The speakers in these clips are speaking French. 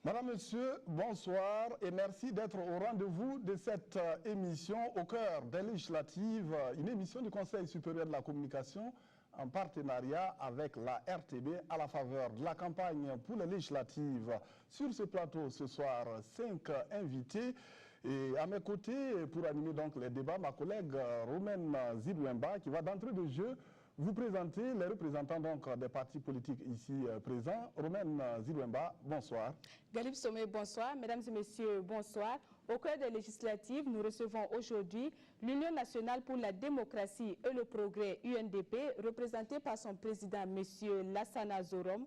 Madame, Monsieur, bonsoir et merci d'être au rendez-vous de cette émission au cœur des législatives, une émission du Conseil supérieur de la communication en partenariat avec la RTB à la faveur de la campagne pour les législatives. Sur ce plateau ce soir, 5 invités et à mes côtés pour animer donc les débats, ma collègue Romaine Zibouemba qui va d'entrée de jeu vous présenter les représentants donc des partis politiques ici présents. Romaine Zibouemba, bonsoir. Galib Sommet, bonsoir. Mesdames et messieurs, bonsoir. Au cœur des législatives, nous recevons aujourd'hui l'Union nationale pour la démocratie et le progrès UNDP, représentée par son président, M. Lassana Zorom.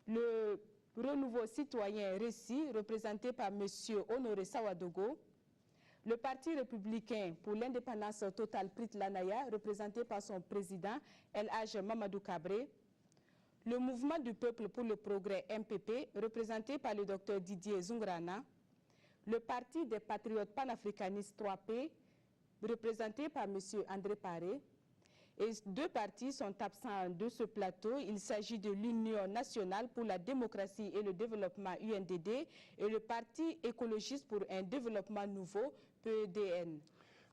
Le Renouveau citoyen Réci, représenté par M. Honoré Sawadogo. Le Parti républicain pour l'indépendance totale Prit Lanaya, représenté par son président El Hadj Mamadou Kabré. Le Mouvement du peuple pour le progrès MPP, représenté par le Dr Didier Zungrana. Le Parti des patriotes panafricanistes 3P, représenté par M. André Paré. Et deux partis sont absents de ce plateau. Il s'agit de l'Union nationale pour la démocratie et le développement UNDD et le Parti écologiste pour un développement nouveau, PEDN.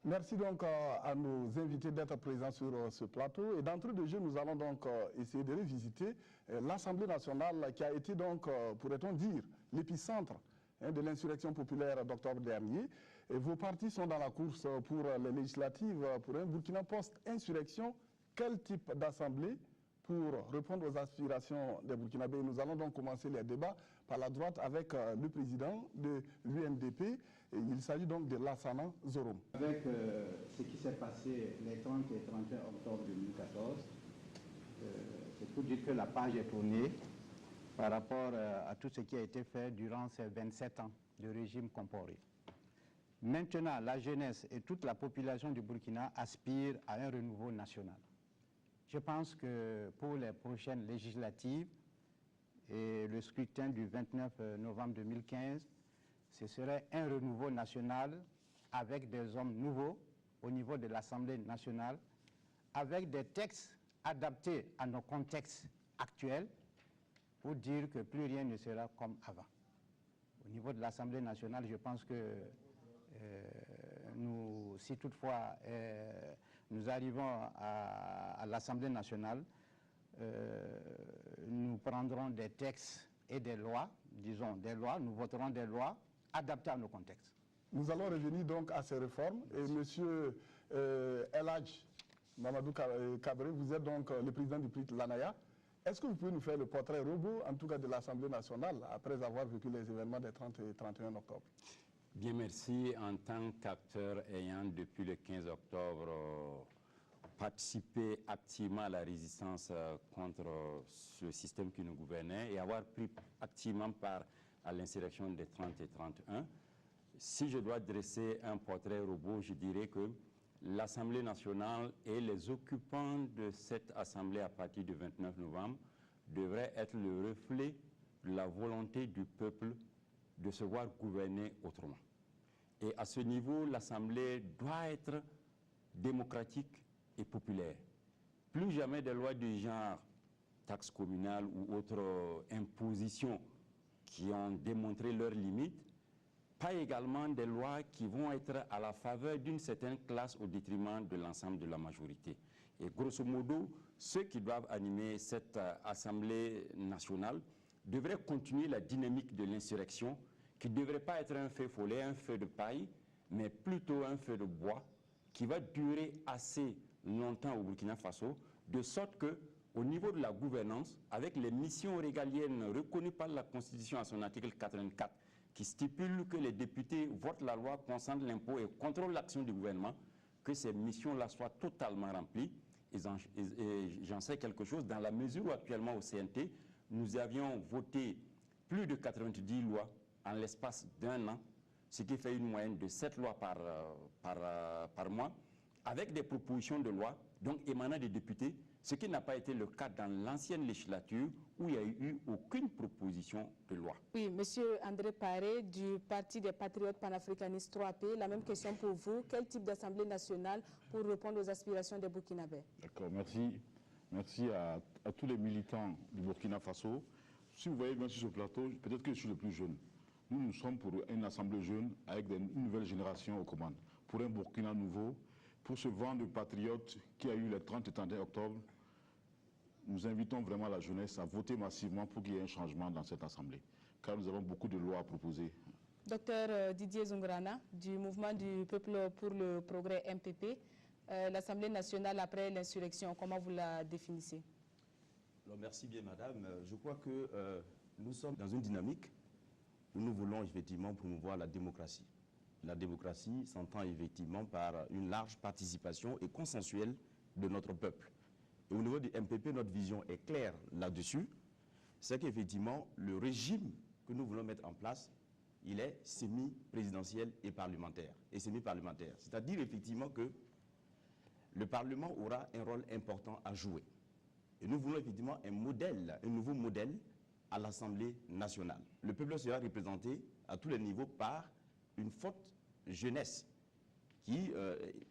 Merci donc à nos invités d'être présents sur ce plateau. Et d'entrée de jeu, nous allons donc essayer de revisiter l'Assemblée nationale qui a été donc, pourrait-on dire, l'épicentre de l'insurrection populaire d'octobre dernier. Et vos partis sont dans la course pour les législatives, pour un Burkina post-insurrection. Quel type d'assemblée pour répondre aux aspirations des Burkinabés? Nous allons donc commencer les débats par la droite avec le président de l'UNDP. Il s'agit donc de Lassana Zorom. Avec ce qui s'est passé les 30 et 31 octobre 2014, c'est pour dire que la page est tournée par rapport à tout ce qui a été fait durant ces 27 ans de régime Compaoré. Maintenant, la jeunesse et toute la population du Burkina aspirent à un renouveau national. Je pense que pour les prochaines législatives et le scrutin du 29 novembre 2015, ce serait un renouveau national avec des hommes nouveaux au niveau de l'Assemblée nationale, avec des textes adaptés à nos contextes actuels, pour dire que plus rien ne sera comme avant. Au niveau de l'Assemblée nationale, je pense que nous, si toutefois nous arrivons à l'Assemblée nationale, nous prendrons des textes et des lois, disons des lois, nous voterons des lois adaptées à nos contextes. Nous allons revenir donc à ces réformes. Et M. El Hadj Mamadou Kabré, vous êtes donc le président du Prit Lanaya. Est-ce que vous pouvez nous faire le portrait robot, en tout cas de l'Assemblée nationale, après avoir vécu les événements des 30 et 31 octobre? Bien, merci. En tant qu'acteur ayant, depuis le 15 octobre, participé activement à la résistance contre le système qui nous gouvernait et avoir pris activement part à l'insurrection des 30 et 31, si je dois dresser un portrait robot, je dirais que l'Assemblée nationale et les occupants de cette Assemblée à partir du 29 novembre devraient être le reflet de la volonté du peuple de se voir gouverner autrement. Et à ce niveau, l'Assemblée doit être démocratique et populaire. Plus jamais des lois du genre taxes communales ou autres impositions qui ont démontré leurs limites, pas également des lois qui vont être à la faveur d'une certaine classe au détriment de l'ensemble de la majorité. Et grosso modo, ceux qui doivent animer cette Assemblée nationale devraient continuer la dynamique de l'insurrection, qui ne devrait pas être un feu follet, un feu de paille, mais plutôt un feu de bois, qui va durer assez longtemps au Burkina Faso, de sorte que, au niveau de la gouvernance, avec les missions régaliennes reconnues par la Constitution à son article 84, qui stipule que les députés votent la loi, consentent l'impôt et contrôlent l'action du gouvernement, que ces missions-là soient totalement remplies. Et j'en sais quelque chose, dans la mesure où actuellement au CNT, nous avions voté plus de 90 lois en l'espace d'un an, ce qui fait une moyenne de 7 lois par mois, avec des propositions de loi, donc émanant des députés, ce qui n'a pas été le cas dans l'ancienne législature où il n'y a eu aucune proposition de loi. Oui, Monsieur André Paré du Parti des patriotes panafricanistes 3P, la même question pour vous. Quel type d'Assemblée nationale pour répondre aux aspirations des Burkinabés? D'accord, merci. Merci à tous les militants du Burkina Faso si vous voyez bien sur ce plateau, peut-être que je suis le plus jeune. Nous sommes pour une assemblée jeune avec une nouvelle génération aux commandes. Pour un Burkina nouveau, pour ce vent de patriotes qui a eu le 30 et 31 octobre, nous invitons vraiment la jeunesse à voter massivement pour qu'il y ait un changement dans cette assemblée. Car nous avons beaucoup de lois à proposer. Docteur Didier Zungrana, du mouvement du peuple pour le progrès MPP, l'Assemblée nationale après l'insurrection, comment vous la définissez? Alors, merci bien, madame. Je crois que nous sommes dans une dynamique où nous voulons effectivement promouvoir la démocratie. La démocratie s'entend effectivement par une large participation et consensuelle de notre peuple. Et au niveau du MPP, notre vision est claire là-dessus. C'est qu'effectivement, le régime que nous voulons mettre en place, il est semi-présidentiel et parlementaire. Et semi-parlementaire. C'est-à-dire effectivement que le Parlement aura un rôle important à jouer. Et nous voulons effectivement un modèle, un nouveau modèle à l'Assemblée nationale. Le peuple sera représenté à tous les niveaux par une forte jeunesse qui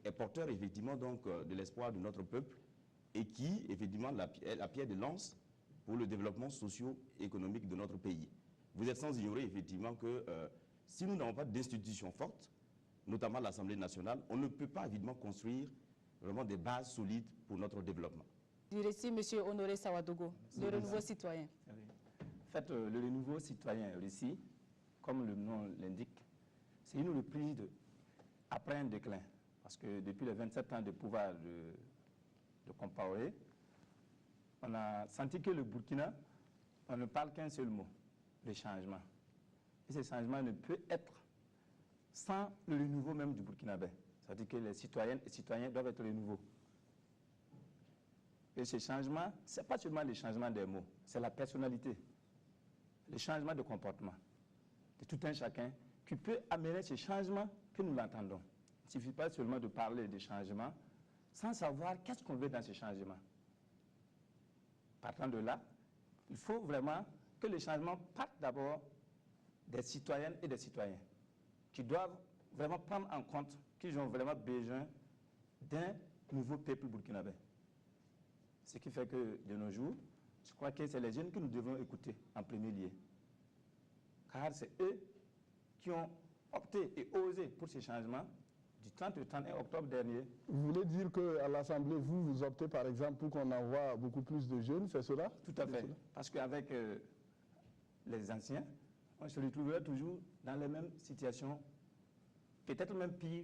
est porteur effectivement donc de l'espoir de notre peuple et qui effectivement est la pierre de lance pour le développement socio-économique de notre pays. Vous êtes sans ignorer effectivement que si nous n'avons pas d'institutions fortes, notamment l'Assemblée nationale, on ne peut pas évidemment construire vraiment des bases solides pour notre développement. Du récit, M. Honoré Sawadogo, le renouveau citoyen. En fait, le renouveau citoyen récit, comme le nom l'indique, c'est une reprise après un déclin. Parce que depuis les 27 ans de pouvoir de Compaoré, on a senti que le Burkina, on ne parle qu'un seul mot, le changement. Et ce changement ne peut être sans le renouveau même du Burkinabé. C'est-à-dire que les citoyennes et citoyens doivent être renouveaux. Et ce changement, ce n'est pas seulement le changement des mots, c'est la personnalité, le changement de comportement de tout un chacun qui peut amener ce changement que nous l'entendons. Il ne suffit pas seulement de parler de changement sans savoir qu'est-ce qu'on veut dans ce changement. Partant de là, il faut vraiment que le changement parte d'abord des citoyennes et des citoyens qui doivent vraiment prendre en compte qu'ils ont vraiment besoin d'un nouveau peuple burkinabé. Ce qui fait que, de nos jours, je crois que c'est les jeunes que nous devons écouter en premier lieu. Car c'est eux qui ont opté et osé pour ce changement du 30 au 31 octobre dernier. Vous voulez dire qu'à l'Assemblée, vous optez par exemple pour qu'on envoie beaucoup plus de jeunes, c'est cela? Tout à fait. Parce qu'avec les anciens, on se retrouverait toujours dans les mêmes situations, peut-être même pire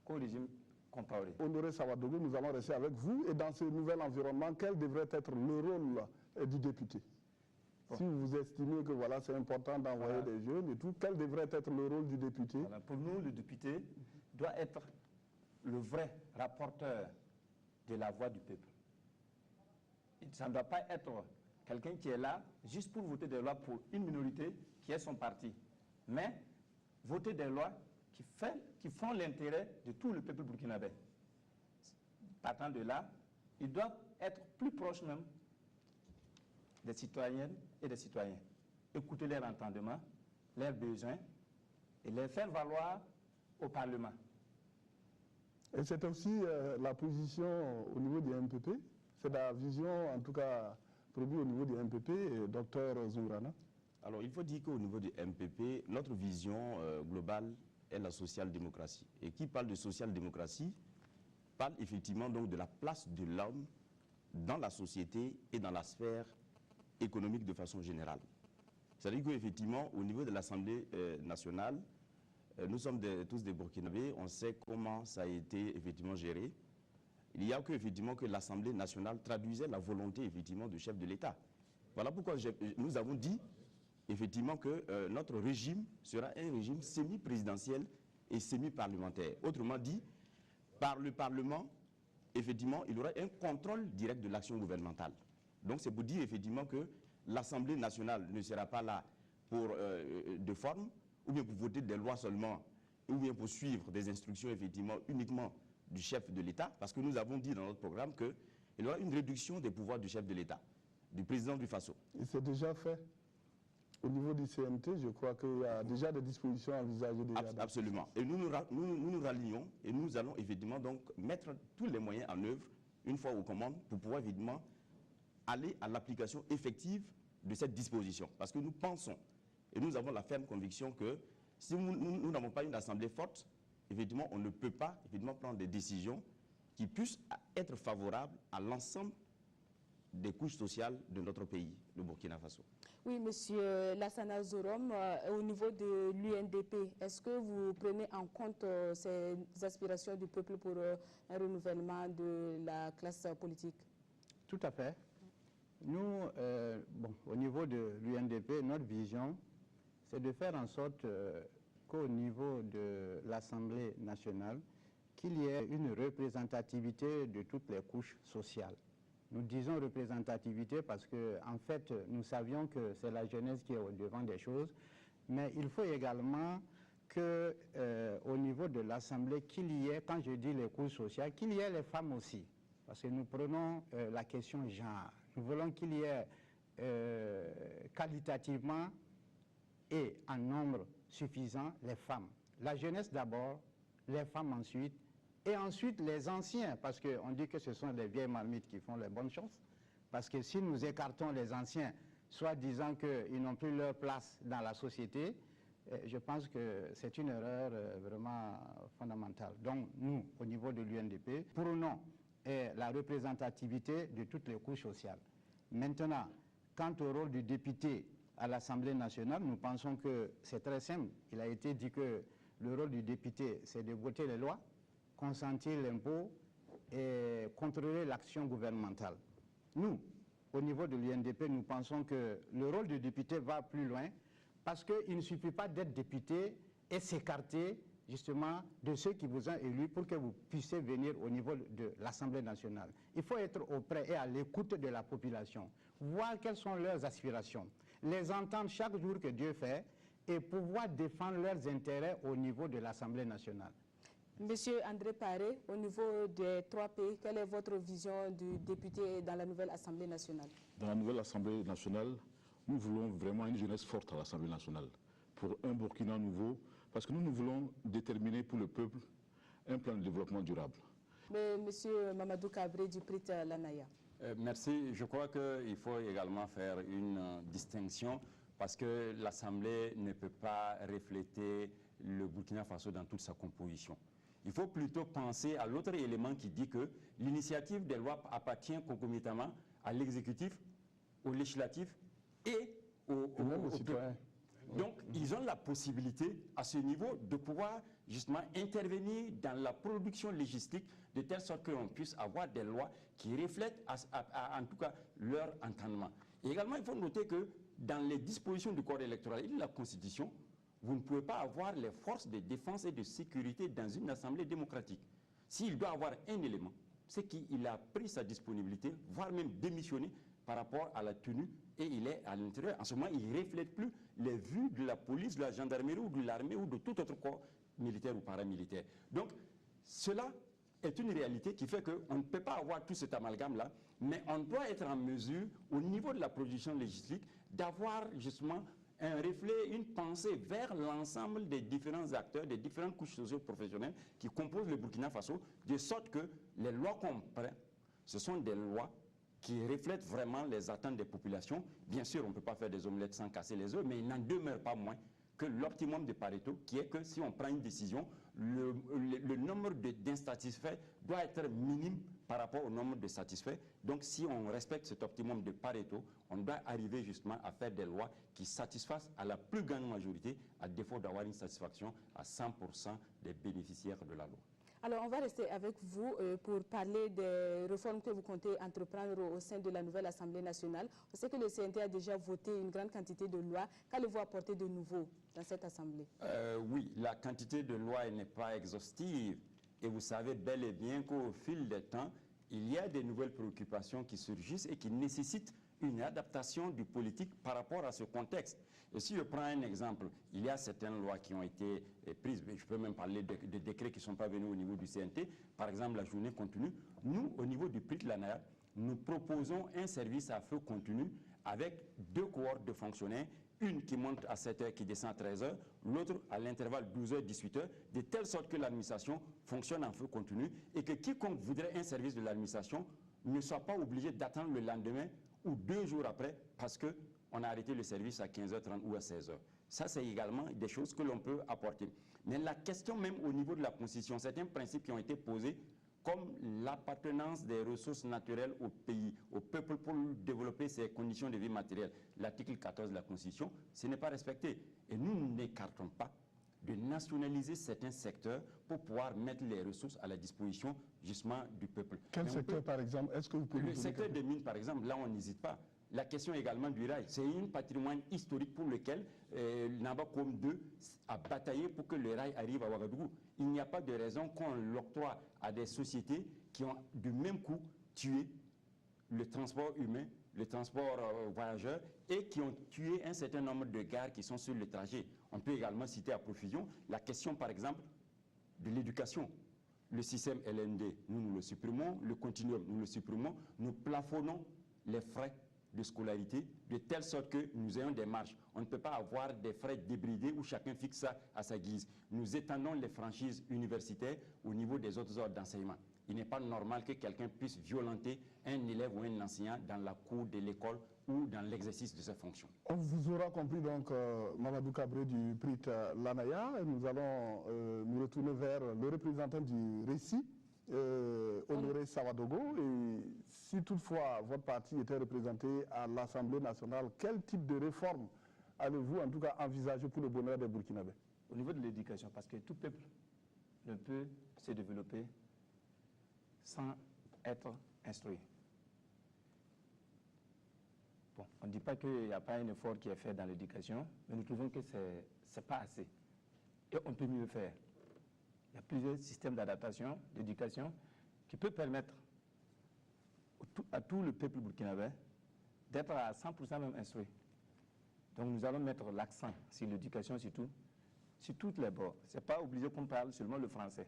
qu'au régime Compaoré. Honoré Sawadogo, nous allons rester avec vous. Et dans ce nouvel environnement, quel devrait être le rôle du député? Bon. Si vous estimez que voilà, c'est important d'envoyer des jeunes et tout, quel devrait être le rôle du député? Voilà. Pour nous, le député doit être le vrai rapporteur de la voix du peuple. Ça ne doit pas être quelqu'un qui est là juste pour voter des lois pour une minorité qui est son parti, mais voter des lois qui font l'intérêt de tout le peuple burkinabé. Partant de là, ils doivent être plus proches même des citoyennes et des citoyens. Écouter leurs entendements, leurs besoins et les faire valoir au Parlement. Et c'est aussi la position au niveau du MPP, c'est la vision en tout cas produite au niveau du MPP, Dr Zungrana. Alors il faut dire qu'au niveau du MPP, notre vision globale est la social-démocratie. Et qui parle de social-démocratie parle effectivement donc de la place de l'homme dans la société et dans la sphère économique de façon générale. C'est-à-dire qu'effectivement, au niveau de l'Assemblée nationale, nous sommes tous des Burkinabés, on sait comment ça a été effectivement géré. Il y a effectivement que l'Assemblée nationale traduisait la volonté effectivement du chef de l'État. Voilà pourquoi nous avons dit effectivement que notre régime sera un régime semi-présidentiel et semi-parlementaire. Autrement dit, par le Parlement, effectivement, il y aura un contrôle direct de l'action gouvernementale. Donc c'est pour dire effectivement que l'Assemblée nationale ne sera pas là pour de forme, ou bien pour voter des lois seulement, ou bien pour suivre des instructions effectivement uniquement du chef de l'État, parce que nous avons dit dans notre programme qu'il y aura une réduction des pouvoirs du chef de l'État, du président du FASO. Et c'est déjà fait. Au niveau du CMT, je crois qu'il y a déjà des dispositions envisagées. Absolument. Et nous nous rallions et nous allons évidemment donc mettre tous les moyens en œuvre, une fois aux commandes, pour pouvoir évidemment aller à l'application effective de cette disposition. Parce que nous pensons, et nous avons la ferme conviction que si nous n'avons pas une assemblée forte, effectivement, on ne peut pas prendre des décisions qui puissent être favorables à l'ensemble des couches sociales de notre pays, le Burkina Faso. Oui, Monsieur Lassana Zorom, au niveau de l'UNDP, est-ce que vous prenez en compte ces aspirations du peuple pour un renouvellement de la classe politique? Tout à fait. Nous, au niveau de l'UNDP, notre vision, c'est de faire en sorte qu'au niveau de l'Assemblée nationale, qu'il y ait une représentativité de toutes les couches sociales. Nous disons représentativité parce qu'en fait, nous savions que c'est la jeunesse qui est au devant des choses, mais il faut également qu'au niveau de l'Assemblée, qu'il y ait, quand je dis les couches sociales, qu'il y ait les femmes aussi. Parce que nous prenons la question genre. Nous voulons qu'il y ait qualitativement et en nombre suffisant les femmes. La jeunesse d'abord, les femmes ensuite, et ensuite les anciens, parce qu'on dit que ce sont les vieilles marmites qui font les bonnes choses. Parce que si nous écartons les anciens, soit disant qu'ils n'ont plus leur place dans la société, je pense que c'est une erreur vraiment fondamentale. Donc nous, au niveau de l'UNDP, prônons la représentativité de toutes les couches sociales. Maintenant, quant au rôle du député à l'Assemblée nationale, nous pensons que c'est très simple. Il a été dit que le rôle du député, c'est de voter les lois, consentir l'impôt et contrôler l'action gouvernementale. Nous, au niveau de l'UNDP, nous pensons que le rôle du député va plus loin parce qu'il ne suffit pas d'être député et s'écarter justement de ceux qui vous ont élus pour que vous puissiez venir au niveau de l'Assemblée nationale. Il faut être auprès et à l'écoute de la population, voir quelles sont leurs aspirations, les entendre chaque jour que Dieu fait et pouvoir défendre leurs intérêts au niveau de l'Assemblée nationale. Monsieur André Paré, au niveau des 3 pays, quelle est votre vision du député dans la nouvelle Assemblée nationale? Dans la nouvelle Assemblée nationale, nous voulons vraiment une jeunesse forte à l'Assemblée nationale, pour un Burkina nouveau, parce que nous voulons déterminer pour le peuple un plan de développement durable. Mais Monsieur Mamadou Kabré du PRIT Lanaya. Merci. Je crois qu'il faut également faire une distinction parce que l'Assemblée ne peut pas refléter le Burkina Faso dans toute sa composition. Il faut plutôt penser à l'autre élément qui dit que l'initiative des lois appartient concomitamment à l'exécutif, au législatif et au citoyen. Donc, ils ont la possibilité, à ce niveau, de pouvoir justement intervenir dans la production légistique de telle sorte qu'on puisse avoir des lois qui reflètent en tout cas leur entendement. Et également, il faut noter que dans les dispositions du Code électoral et de la Constitution, vous ne pouvez pas avoir les forces de défense et de sécurité dans une assemblée démocratique. S'il doit avoir un élément, c'est qu'il a pris sa disponibilité, voire même démissionné par rapport à la tenue, et il est à l'intérieur. En ce moment, il ne reflète plus les vues de la police, de la gendarmerie ou de l'armée ou de tout autre corps militaire ou paramilitaire. Donc, cela est une réalité qui fait qu'on ne peut pas avoir tout cet amalgame-là, mais on doit être en mesure, au niveau de la production législative, d'avoir justement un reflet, une pensée vers l'ensemble des différents acteurs, des différentes couches socio-professionnelles qui composent le Burkina Faso, de sorte que les lois qu'on prend, ce sont des lois qui reflètent vraiment les attentes des populations. Bien sûr, on ne peut pas faire des omelettes sans casser les œufs, mais il n'en demeure pas moins que l'optimum de Pareto, qui est que si on prend une décision, le nombre d'insatisfaits doit être minime par rapport au nombre de satisfaits. Donc, si on respecte cet optimum de Pareto, on doit arriver justement à faire des lois qui satisfassent à la plus grande majorité, à défaut d'avoir une satisfaction à 100% des bénéficiaires de la loi. Alors, on va rester avec vous pour parler des réformes que vous comptez entreprendre au sein de la nouvelle Assemblée nationale. On sait que le CNT a déjà voté une grande quantité de lois. Qu'allez-vous apporter de nouveau dans cette Assemblée? Oui, la quantité de lois n'est pas exhaustive. Et vous savez bel et bien qu'au fil des temps, il y a des nouvelles préoccupations qui surgissent et qui nécessitent une adaptation du politique par rapport à ce contexte. Et si je prends un exemple, il y a certaines lois qui ont été prises, je peux même parler de décrets qui ne sont pas venus au niveau du CNT, par exemple la journée continue. Nous, au niveau du PRIT Lanaya, nous proposons un service à feu continu avec 2 cohortes de fonctionnaires, une qui monte à 7h, qui descend à 13h, l'autre à l'intervalle 12h-18h, de telle sorte que l'administration fonctionne en feu continu et que quiconque voudrait un service de l'administration ne soit pas obligé d'attendre le lendemain ou 2 jours après parce que on a arrêté le service à 15h30 ou à 16h. Ça, c'est également des choses que l'on peut apporter. Mais la question même au niveau de la Constitution, certains principes qui ont été posés, comme l'appartenance des ressources naturelles au pays, au peuple pour développer ses conditions de vie matérielle, l'article 14 de la Constitution, ce n'est pas respecté. Et nous n'écartons pas de nationaliser certains secteurs pour pouvoir mettre les ressources à la disposition justement du peuple. Quel secteur, par exemple? Est-ce que vous pouvez Le secteur des mines, par exemple, là, on n'hésite pas. La question également du rail, c'est un patrimoine historique pour lequel Nabacom 2 a bataillé pour que le rail arrive à Ouagadougou. Il n'y a pas de raison qu'on l'octroie à des sociétés qui ont du même coup tué le transport humain, le transport voyageurs et qui ont tué un certain nombre de gares qui sont sur le trajet. On peut également citer à profusion la question, par exemple, de l'éducation. Le système LND, nous le supprimons, le continuum, nous le supprimons, nous plafonnons les frais de scolarité, de telle sorte que nous ayons des marges. On ne peut pas avoir des frais débridés où chacun fixe ça à sa guise. Nous étendons les franchises universitaires au niveau des autres ordres d'enseignement. Il n'est pas normal que quelqu'un puisse violenter un élève ou un enseignant dans la cour de l'école ou dans l'exercice de ses fonctions. On vous aura compris donc, Mamadou Kabré du PRIT Lanaya. Nous allons nous retourner vers le représentant du récit, Honoré Sawadogo. Et si toutefois votre parti était représenté à l'Assemblée nationale, quel type de réforme allez-vous en tout cas envisager pour le bonheur des Burkinabés? Au niveau de l'éducation, parce que tout peuple ne peut se développer sans être instruit. Bon, on ne dit pas qu'il n'y a pas un effort qui est fait dans l'éducation, mais nous trouvons que ce n'est pas assez. Et on peut mieux faire. Il y a plusieurs systèmes d'adaptation, d'éducation, qui peuvent permettre à tout le peuple burkinabé d'être à 100% même instruit. Donc nous allons mettre l'accent sur l'éducation surtout, sur toutes les bords. Ce n'est pas obligé qu'on parle seulement le français.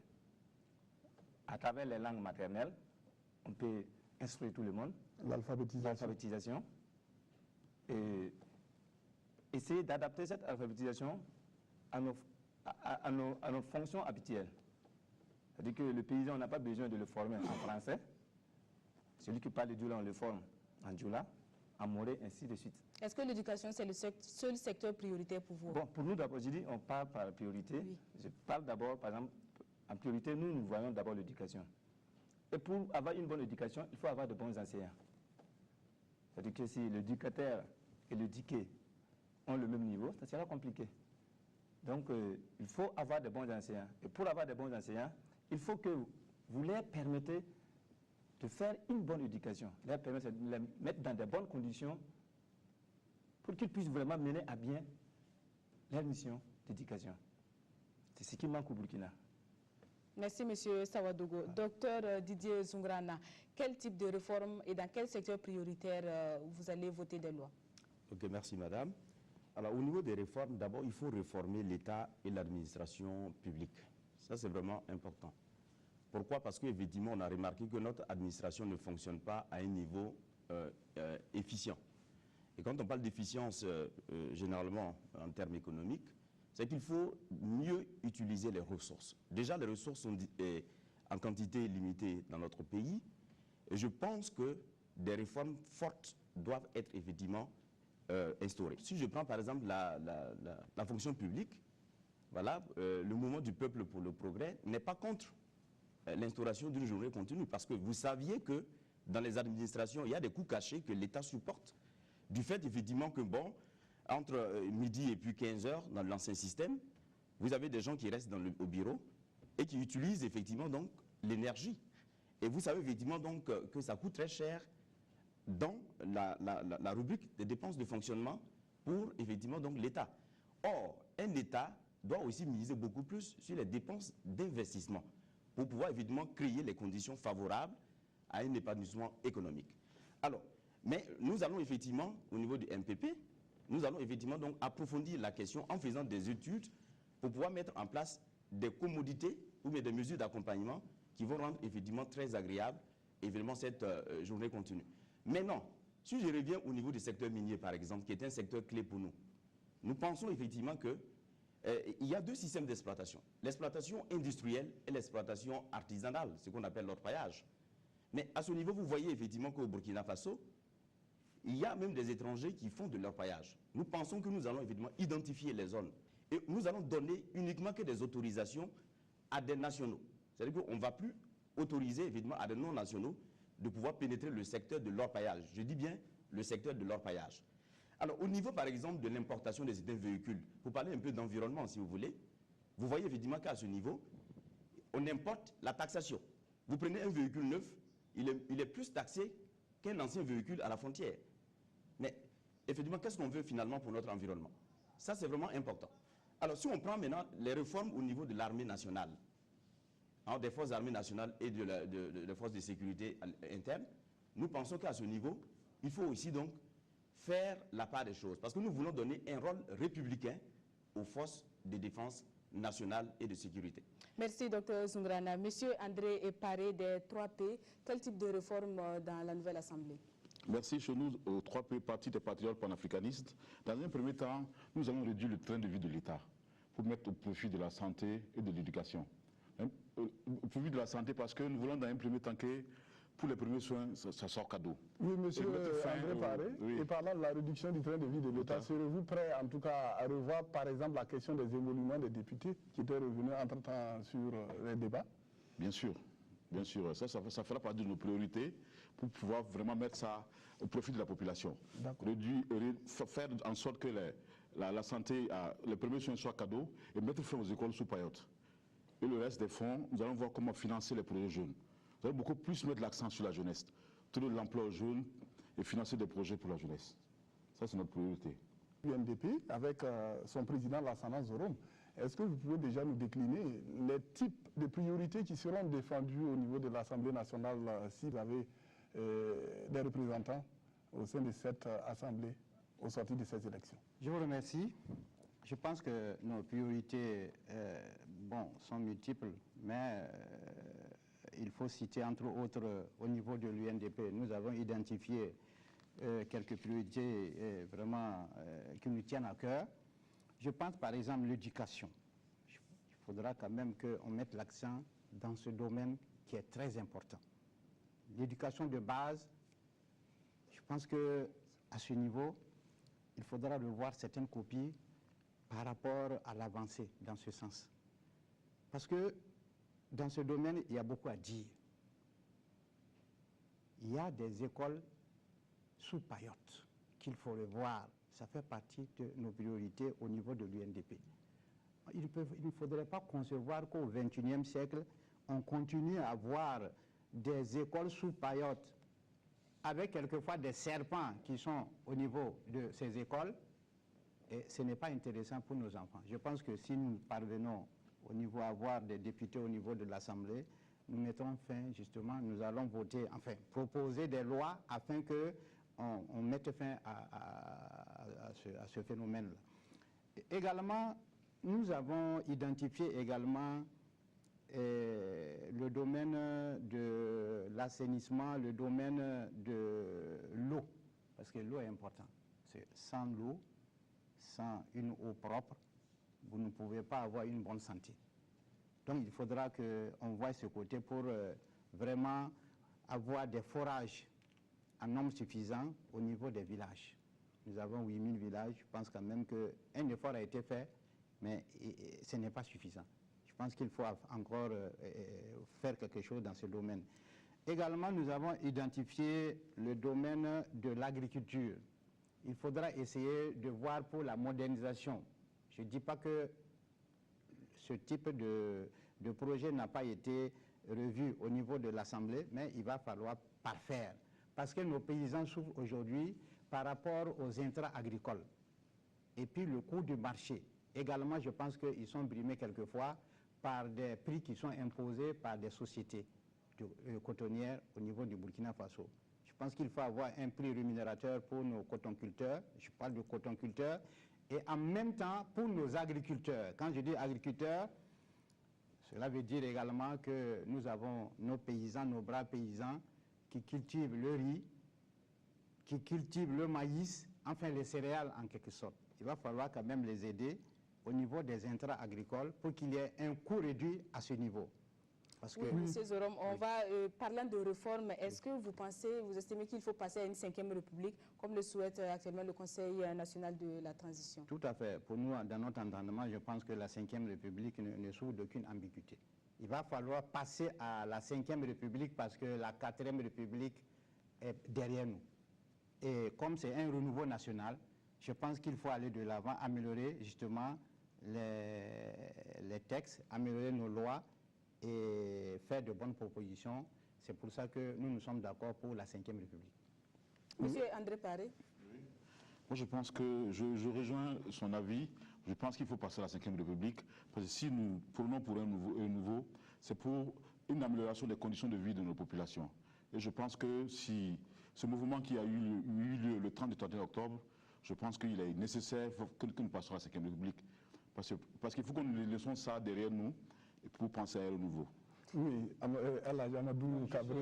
À travers les langues maternelles, on peut instruire tout le monde. L'alphabétisation. Et essayer d'adapter cette alphabétisation à nos fonctions habituelles. C'est-à-dire que le paysan, on n'a pas besoin de le former en français. Celui qui parle du Djoula, on le forme en Djoula, en Moré, ainsi de suite. Est-ce que l'éducation, c'est le seul secteur prioritaire pour vous? Bon, pour nous, d'abord, je dis, on parle par priorité. Oui. Je parle d'abord, par exemple, en priorité, nous voyons d'abord l'éducation. Et pour avoir une bonne éducation, il faut avoir de bons enseignants. C'est-à-dire que si l'éducateur et l'éduqué ont le même niveau, ça sera compliqué. Donc, il faut avoir de bons enseignants. Et pour avoir de bons enseignants, il faut que vous leur permettez de faire une bonne éducation, leur permettre de les mettre dans de bonnes conditions pour qu'ils puissent vraiment mener à bien leur mission d'éducation. C'est ce qui manque au Burkina. Merci, M. Sawadogo. Docteur Didier Zungrana, quel type de réforme et dans quel secteur prioritaire vous allez voter des lois? Ok, merci madame. Alors au niveau des réformes, d'abord il faut réformer l'État et l'administration publique. Ça c'est vraiment important. Pourquoi? Parce qu'effectivement on a remarqué que notre administration ne fonctionne pas à un niveau efficient. Et quand on parle d'efficience généralement en termes économiques, c'est qu'il faut mieux utiliser les ressources. Déjà, les ressources sont en quantité limitée dans notre pays. Et je pense que des réformes fortes doivent être effectivement instaurées. Si je prends par exemple la fonction publique, voilà, le mouvement du peuple pour le progrès n'est pas contre l'instauration d'une journée continue. Parce que vous saviez que dans les administrations, il y a des coûts cachés que l'État supporte. Du fait effectivement que, bon, entre midi et puis 15h dans l'ancien système, vous avez des gens qui restent au bureau et qui utilisent effectivement donc l'énergie. Et vous savez effectivement donc que ça coûte très cher dans la rubrique des dépenses de fonctionnement pour effectivement donc l'État. Or, un État doit aussi miser beaucoup plus sur les dépenses d'investissement pour pouvoir évidemment créer les conditions favorables à un épanouissement économique. Alors, mais nous allons effectivement, au niveau du MPP, nous allons effectivement donc approfondir la question en faisant des études pour pouvoir mettre en place des commodités ou bien des mesures d'accompagnement qui vont rendre effectivement très agréable évidemment cette journée continue. Maintenant, si je reviens au niveau du secteur minier par exemple, qui est un secteur clé pour nous, nous pensons effectivement que il y a deux systèmes d'exploitation, l'exploitation industrielle et l'exploitation artisanale, ce qu'on appelle l'orpaillage. Mais à ce niveau, vous voyez effectivement qu'au Burkina Faso, il y a même des étrangers qui font de l'orpaillage. Nous pensons que nous allons évidemment identifier les zones et nous allons donner uniquement que des autorisations à des nationaux. C'est-à-dire qu'on ne va plus autoriser évidemment à des non-nationaux de pouvoir pénétrer le secteur de l'orpaillage. Je dis bien le secteur de l'orpaillage. Alors au niveau par exemple de l'importation de certains véhicules, pour parler un peu d'environnement si vous voulez, vous voyez évidemment qu'à ce niveau, on importe la taxation. Vous prenez un véhicule neuf, il est plus taxé qu'un ancien véhicule à la frontière. Mais effectivement, qu'est-ce qu'on veut finalement pour notre environnement? Ça, c'est vraiment important. Alors, si on prend maintenant les réformes au niveau de l'armée nationale, hein, des forces armées nationales et des forces de sécurité interne, nous pensons qu'à ce niveau, il faut aussi donc faire la part des choses. Parce que nous voulons donner un rôle républicain aux forces de défense nationale et de sécurité. Merci, Dr Zoungrana. Monsieur André Eparé des 3P, quel type de réforme dans la nouvelle Assemblée? Merci. Chez nous, au 3P, Parti des patriotes panafricanistes, dans un premier temps, nous allons réduire le train de vie de l'État pour mettre au profit de la santé et de l'éducation. Au profit de la santé parce que nous voulons dans un premier temps que pour les premiers soins, ça sort cadeau. Oui, monsieur André Paré, et parlant de la réduction du train de vie de l'État, serez-vous prêt en tout cas à revoir par exemple la question des émoluments des députés qui étaient revenus entre-temps sur les débats? Bien sûr. Bien sûr, ça fera partie de nos priorités pour pouvoir vraiment mettre ça au profit de la population. Faire en sorte que la santé, les premiers soins soient cadeaux et mettre fin aux écoles sous paillotes. Et le reste des fonds, nous allons voir comment financer les projets jeunes. Nous allons beaucoup plus mettre l'accent sur la jeunesse, trouver de l'emploi aux jeunes et financer des projets pour la jeunesse. Ça, c'est notre priorité. UNDP, avec son président Lassana Zorom, est-ce que vous pouvez déjà nous décliner les types de priorités qui seront défendues au niveau de l'Assemblée nationale si vous avez des représentants au sein de cette Assemblée au sortir de ces élections? Je vous remercie. Je pense que nos priorités sont multiples, mais il faut citer entre autres au niveau de l'UNDP. Nous avons identifié quelques priorités vraiment qui nous tiennent à cœur. Je pense par exemple l'éducation. Il faudra quand même qu'on mette l'accent dans ce domaine qui est très important. L'éducation de base, je pense qu'à ce niveau, il faudra revoir certaines copies par rapport à l'avancée dans ce sens. Parce que dans ce domaine, il y a beaucoup à dire. Il y a des écoles sous paillotes qu'il faut revoir. Ça fait partie de nos priorités au niveau de l'UNDP. Il ne faudrait pas concevoir qu'au XXIe siècle, on continue à avoir des écoles sous paillotes avec quelquefois des serpents qui sont au niveau de ces écoles. Et ce n'est pas intéressant pour nos enfants. Je pense que si nous parvenons au niveau à avoir des députés au niveau de l'Assemblée, nous mettrons fin justement, nous allons voter, enfin proposer des lois afin que on mette fin à ce phénomène-là. Également, nous avons identifié également le domaine de l'assainissement, le domaine de l'eau, parce que l'eau est important. Sans l'eau, sans une eau propre, vous ne pouvez pas avoir une bonne santé. Donc il faudra qu'on voie ce côté pour vraiment avoir des forages en nombre suffisant au niveau des villages. Nous avons 8000 villages, je pense quand même qu'un effort a été fait, mais ce n'est pas suffisant. Je pense qu'il faut encore faire quelque chose dans ce domaine. Également, nous avons identifié le domaine de l'agriculture. Il faudra essayer de voir pour la modernisation. Je ne dis pas que ce type de projet n'a pas été revu au niveau de l'Assemblée, mais il va falloir parfaire. Parce que nos paysans souffrent aujourd'hui par rapport aux intrants agricoles. Et puis le coût du marché. Également, je pense qu'ils sont brimés quelquefois par des prix qui sont imposés par des sociétés cotonnières au niveau du Burkina Faso. Je pense qu'il faut avoir un prix rémunérateur pour nos cotonculteurs, je parle de cotonculteurs, et en même temps pour nos agriculteurs. Quand je dis agriculteurs, cela veut dire également que nous avons nos paysans, nos braves paysans, qui cultivent le riz, qui cultivent le maïs, enfin les céréales en quelque sorte. Il va falloir quand même les aider au niveau des intrants agricoles pour qu'il y ait un coût réduit à ce niveau. Parce que Oui, Monsieur Zorom, on va, parlant de réforme, est-ce que vous estimez qu'il faut passer à une 5e République, comme le souhaite actuellement le Conseil national de la transition? tout à fait. Pour nous, dans notre entendement, je pense que la 5e République ne souffre d'aucune ambiguïté. Il va falloir passer à la 5e République parce que la 4e République est derrière nous. Et comme c'est un renouveau national, je pense qu'il faut aller de l'avant, améliorer justement les textes, améliorer nos lois et faire de bonnes propositions. C'est pour ça que nous sommes d'accord pour la 5e République. Monsieur André Paré. Moi, je pense que je rejoins son avis. Je pense qu'il faut passer à la 5e République. Parce que si nous prenons pour un nouveau, c'est pour une amélioration des conditions de vie de nos populations. Et je pense que si ce mouvement qui a eu lieu le 30 et 31 octobre, je pense qu'il est nécessaire que nous passions à la 5e République. Parce qu'il faut que nous laissions ça derrière nous pour penser à un nouveau. Oui, Amadou Kabré,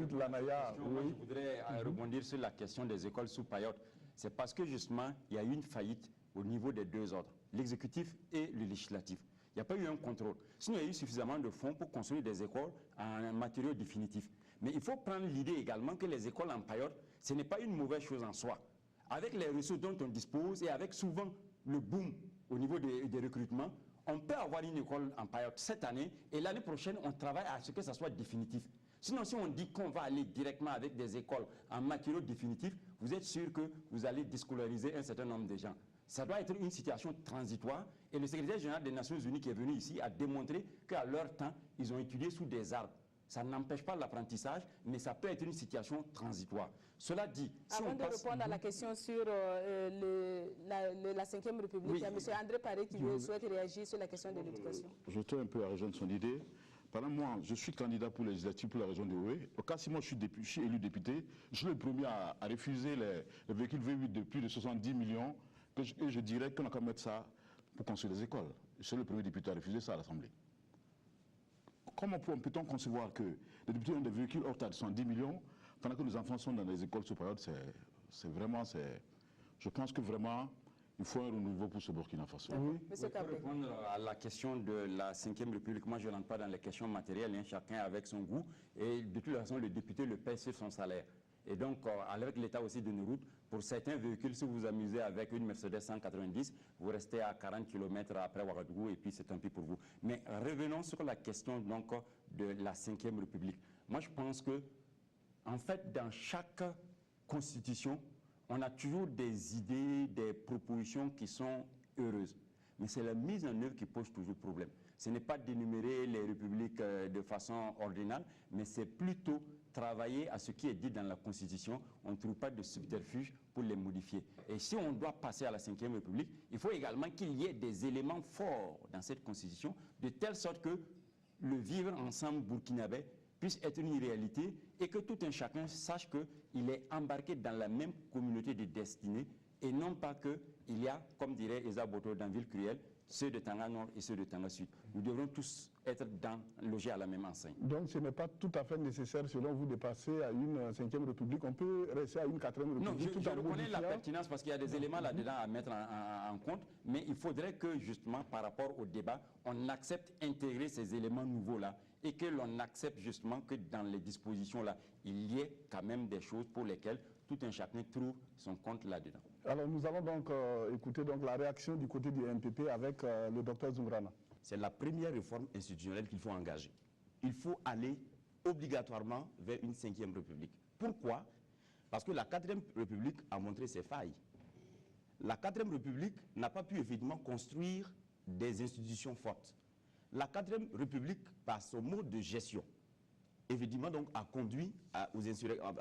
du l'ANAYA. Moi, je voudrais rebondir sur la question des écoles sous Payotte. C'est parce que justement, il y a eu une faillite au niveau des deux ordres, l'exécutif et le législatif. Il n'y a pas eu un contrôle. Sinon, il y a eu suffisamment de fonds pour construire des écoles en matériaux définitifs. Mais il faut prendre l'idée également que les écoles en Payotte, ce n'est pas une mauvaise chose en soi. Avec les ressources dont on dispose et avec souvent le boom au niveau des recrutements, on peut avoir une école en Payotte cette année et l'année prochaine, on travaille à ce que ça soit définitif. Sinon, si on dit qu'on va aller directement avec des écoles en matériaux définitifs, vous êtes sûr que vous allez déscolariser un certain nombre de gens. Ça doit être une situation transitoire et le secrétaire général des Nations Unies qui est venu ici a démontré qu'à leur temps, ils ont étudié sous des arbres. Ça n'empêche pas l'apprentissage, mais ça peut être une situation transitoire. Cela dit, si Avant on de passe... répondre à la question sur la 5e République, Oui. il y a M. André Paré qui souhaite réagir sur la question de l'éducation. Je tiens un peu à rejoindre son idée. Par exemple, moi, je suis candidat pour les législatives pour la région de Oué. Au cas si moi je suis élu député, je suis le premier à refuser les véhicules V8 de plus de 70 millions. Et je dirais qu'on a qu'à mettre ça pour construire des écoles. Je suis le premier député à refuser ça à l'Assemblée. Comment peut-on concevoir que les députés ont des véhicules hors taxe de 70 millions pendant que nos enfants sont dans les écoles supérieures? Je pense que vraiment, il faut un renouveau pour ce Burkina Faso. Oui. Pour répondre à la question de la 5e République, moi je n'entre pas dans les questions matérielles, chacun avec son goût. Et de toute façon, le député le paie sur son salaire. Et donc, avec l'état aussi de nos routes, pour certains véhicules, si vous vous amusez avec une Mercedes 190, vous restez à 40 km après Ouagadougou et puis c'est tant pis pour vous. Mais revenons sur la question donc, de la 5e République. Moi, je pense que, en fait, dans chaque constitution, on a toujours des idées, des propositions qui sont heureuses. Mais c'est la mise en œuvre qui pose toujours problème. Ce n'est pas d'énumérer les républiques de façon ordinale, mais c'est plutôt travailler à ce qui est dit dans la Constitution. On ne trouve pas de subterfuge pour les modifier. Et si on doit passer à la 5e République, il faut également qu'il y ait des éléments forts dans cette Constitution, de telle sorte que le vivre ensemble burkinabé puisse être une réalité et que tout un chacun sache qu'il est embarqué dans la même communauté de destinée et non pas qu'il y a, comme dirait Esa Boto dans Ville Cruelle, ceux de Tanga Nord et ceux de Tanga Sud. Nous devrons tous être logés à la même enseigne. Donc ce n'est pas tout à fait nécessaire, selon vous, de passer à une 5e République. On peut rester à une 4e République. Non, je reconnais la pertinence parce qu'il y a des éléments là-dedans à mettre en compte, mais il faudrait que, justement, par rapport au débat, on accepte d'intégrer ces éléments nouveaux-là et que l'on accepte justement que dans les dispositions-là, il y ait quand même des choses pour lesquelles tout un chacun trouve son compte là-dedans. Alors nous allons donc écouter donc la réaction du côté du MPP avec le docteur Zoumrana. C'est la première réforme institutionnelle qu'il faut engager. Il faut aller obligatoirement vers une 5e République. Pourquoi? Parce que la 4e République a montré ses failles. La 4e République n'a pas pu effectivement construire des institutions fortes. La 4e République, par son mode de gestion, effectivement donc a conduit à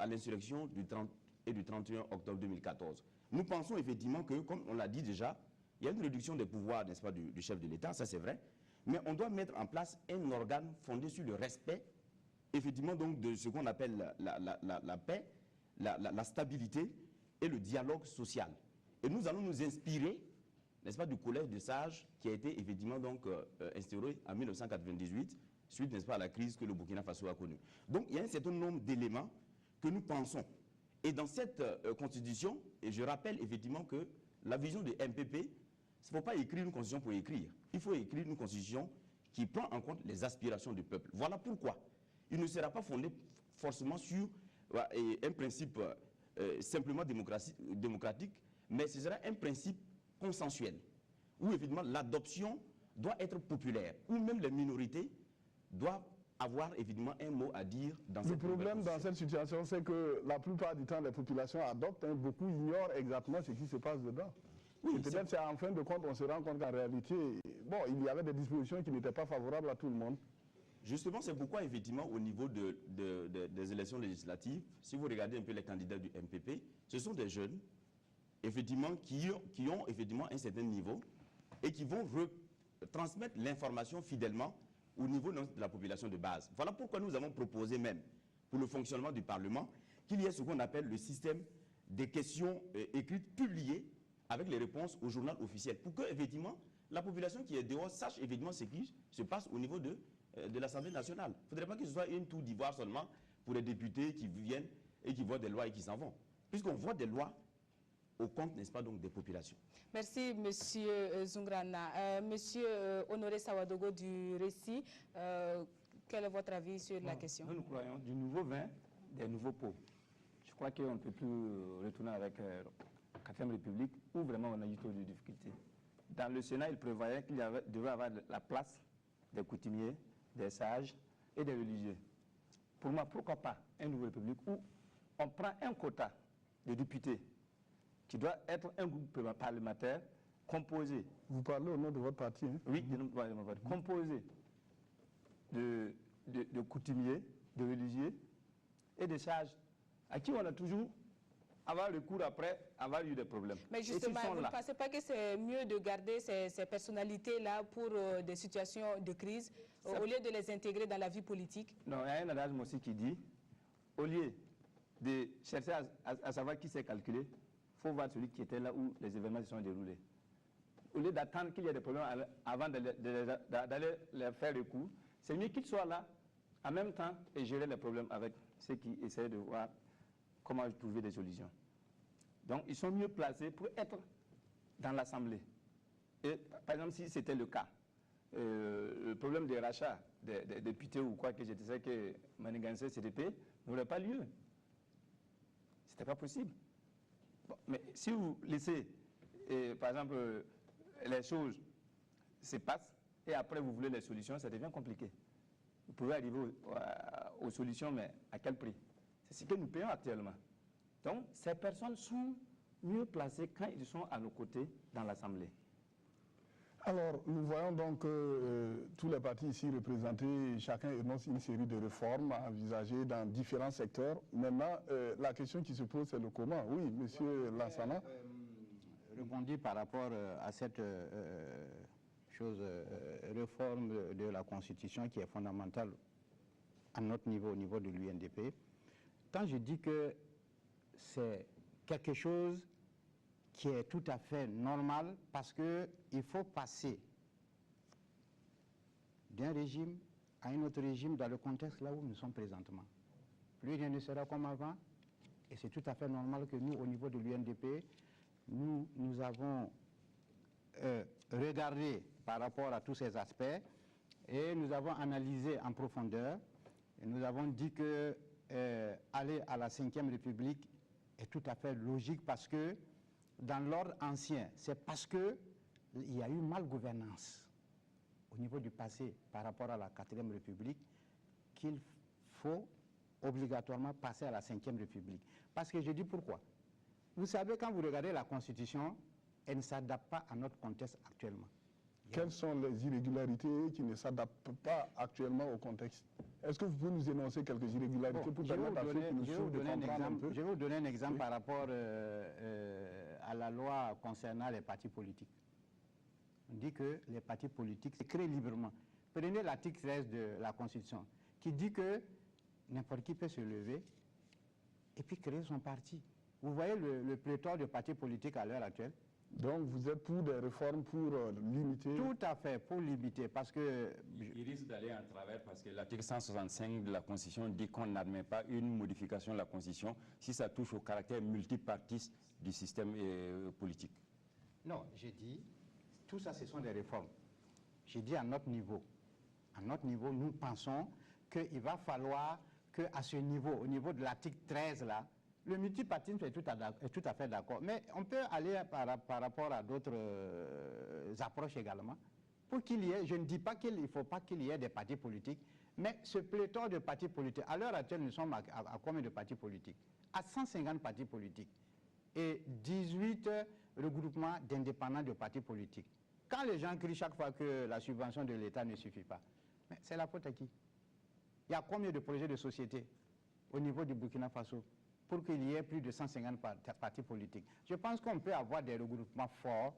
l'insurrection du 30 et du 31 octobre 2014. Nous pensons effectivement que, comme on l'a dit déjà, il y a une réduction des pouvoirs, n'est-ce pas, du chef de l'État, ça c'est vrai, mais on doit mettre en place un organe fondé sur le respect, effectivement donc de ce qu'on appelle la paix, la stabilité et le dialogue social. Et nous allons nous inspirer, n'est-ce pas, du collège de sages qui a été effectivement donc instauré en 1998, suite, n'est-ce pas, à la crise que le Burkina Faso a connue. Donc il y a un certain nombre d'éléments que nous pensons. Et dans cette constitution, et je rappelle effectivement que la vision de MPP, il ne faut pas écrire une constitution pour écrire. Il faut écrire une constitution qui prend en compte les aspirations du peuple. Voilà pourquoi il ne sera pas fondé forcément sur un principe simplement démocratique, mais ce sera un principe consensuel, où évidemment l'adoption doit être populaire, où même les minorités doivent avoir évidemment un mot à dire dans cette Le problème dans cette situation, c'est que la plupart du temps, les populations adoptent, hein, beaucoup ignorent exactement ce qui se passe dedans. Oui, peut-être c'est en fin de compte, on se rend compte qu'en réalité, bon, il y avait des dispositions qui n'étaient pas favorables à tout le monde. Justement, c'est pourquoi, effectivement, au niveau des élections législatives, si vous regardez un peu les candidats du MPP, ce sont des jeunes, effectivement, qui ont effectivement un certain niveau et qui vont transmettre l'information fidèlement au niveau de la population de base. Voilà pourquoi nous avons proposé même, pour le fonctionnement du Parlement, qu'il y ait ce qu'on appelle le système des questions écrites publiées avec les réponses au journal officiel, pour que, effectivement, la population qui est dehors sache, effectivement, ce qui se passe au niveau de l'Assemblée nationale. Il ne faudrait pas que ce soit une tour d'ivoire seulement pour les députés qui viennent et qui voient des lois et qui s'en vont. Puisqu'on voit des lois au compte, n'est-ce pas, donc des populations. Merci, Monsieur Zungrana. Monsieur Honoré Sawadogo du Récit, quel est votre avis sur la question? Nous croyons du nouveau vin, des nouveaux pots. Je crois qu'on ne peut plus retourner avec la 4e République où vraiment on a eu trop de difficultés. Dans le Sénat, il prévoyait qu'il devait avoir la place des coutumiers, des sages et des religieux. Pour moi, pourquoi pas une nouvelle République où on prend un quota de députés qui doit être un groupe parlementaire composé. Vous parlez au nom de votre parti, hein? Oui, composé de coutumiers, de religieux et de sages, à qui on a toujours avoir recours après avoir eu des problèmes. Mais justement, vous ne pensez pas que c'est mieux de garder ces personnalités-là pour des situations de crise, au lieu de les intégrer dans la vie politique? Non, il y a un adage aussi qui dit, au lieu de chercher à savoir qui s'est calculé, il faut voir celui qui était là où les événements se sont déroulés. Au lieu d'attendre qu'il y ait des problèmes avant d'aller leur faire recours, c'est mieux qu'ils soient là en même temps et gérer les problèmes avec ceux qui essaient de voir comment trouver des solutions. Donc, ils sont mieux placés pour être dans l'Assemblée. Et par exemple, si c'était le cas, le problème des rachats des députés ou quoi que je sais que Manigancé CDP n'aurait pas lieu. Ce n'était pas possible. Bon, mais si vous laissez, par exemple, les choses se passent et après vous voulez les solutions, ça devient compliqué. Vous pouvez arriver aux solutions, mais à quel prix? C'est ce que nous payons actuellement. Donc, ces personnes sont mieux placées quand ils sont à nos côtés dans l'Assemblée. Alors, nous voyons donc que tous les partis ici représentés, chacun énonce une série de réformes envisagées dans différents secteurs. Maintenant, la question qui se pose, c'est le comment. Oui, monsieur Lansana. Rebondir par rapport à cette réforme de la Constitution qui est fondamentale à notre niveau, au niveau de l'UNDP. Quand je dis que c'est quelque chose qui est tout à fait normal, parce qu'il faut passer d'un régime à un autre régime dans le contexte là où nous sommes présentement. Plus rien ne sera comme avant, et c'est tout à fait normal que nous, au niveau de l'UNDP, nous avons regardé par rapport à tous ces aspects, et nous avons analysé en profondeur, et nous avons dit que aller à la 5e République est tout à fait logique, parce que dans l'ordre ancien, c'est parce qu'il y a eu malgouvernance au niveau du passé par rapport à la 4e République qu'il faut obligatoirement passer à la 5e République. Parce que je dis pourquoi. Vous savez, quand vous regardez la Constitution, elle ne s'adapte pas à notre contexte actuellement. Quelles sont les irrégularités qui ne s'adaptent pas actuellement au contexte? Est-ce que vous pouvez nous énoncer quelques irrégularités pour permettre à ceux qui nous suivent de comprendre un peu? Je vais vous donner un exemple par rapport à la loi concernant les partis politiques. On dit que les partis politiques se créent librement. Prenez l'article 13 de la Constitution qui dit que n'importe qui peut se lever et puis créer son parti. Vous voyez le pléthore de partis politiques à l'heure actuelle? Donc vous êtes pour des réformes pour limiter? Tout à fait, pour limiter, parce que... Il risque d'aller en travers parce que l'article 165 de la Constitution dit qu'on n'admet pas une modification de la Constitution si ça touche au caractère multipartiste du système politique. Non, j'ai dit, tout ça ce sont des réformes. J'ai dit à notre niveau. À notre niveau, nous pensons qu'il va falloir qu'à ce niveau, au niveau de l'article 13 là, le multipartisme est tout à fait d'accord. Mais on peut aller par rapport à d'autres approches également. Pour qu'il y ait, je ne dis pas qu'il ne faut pas qu'il y ait des partis politiques, mais ce pléthore de partis politiques, à l'heure actuelle, nous sommes à combien de partis politiques? À 150 partis politiques et 18 regroupements d'indépendants de partis politiques. Quand les gens crient chaque fois que la subvention de l'État ne suffit pas, c'est la faute à qui? Il y a combien de projets de société au niveau du Burkina Faso pour qu'il y ait plus de 150 partis politiques? Je pense qu'on peut avoir des regroupements forts,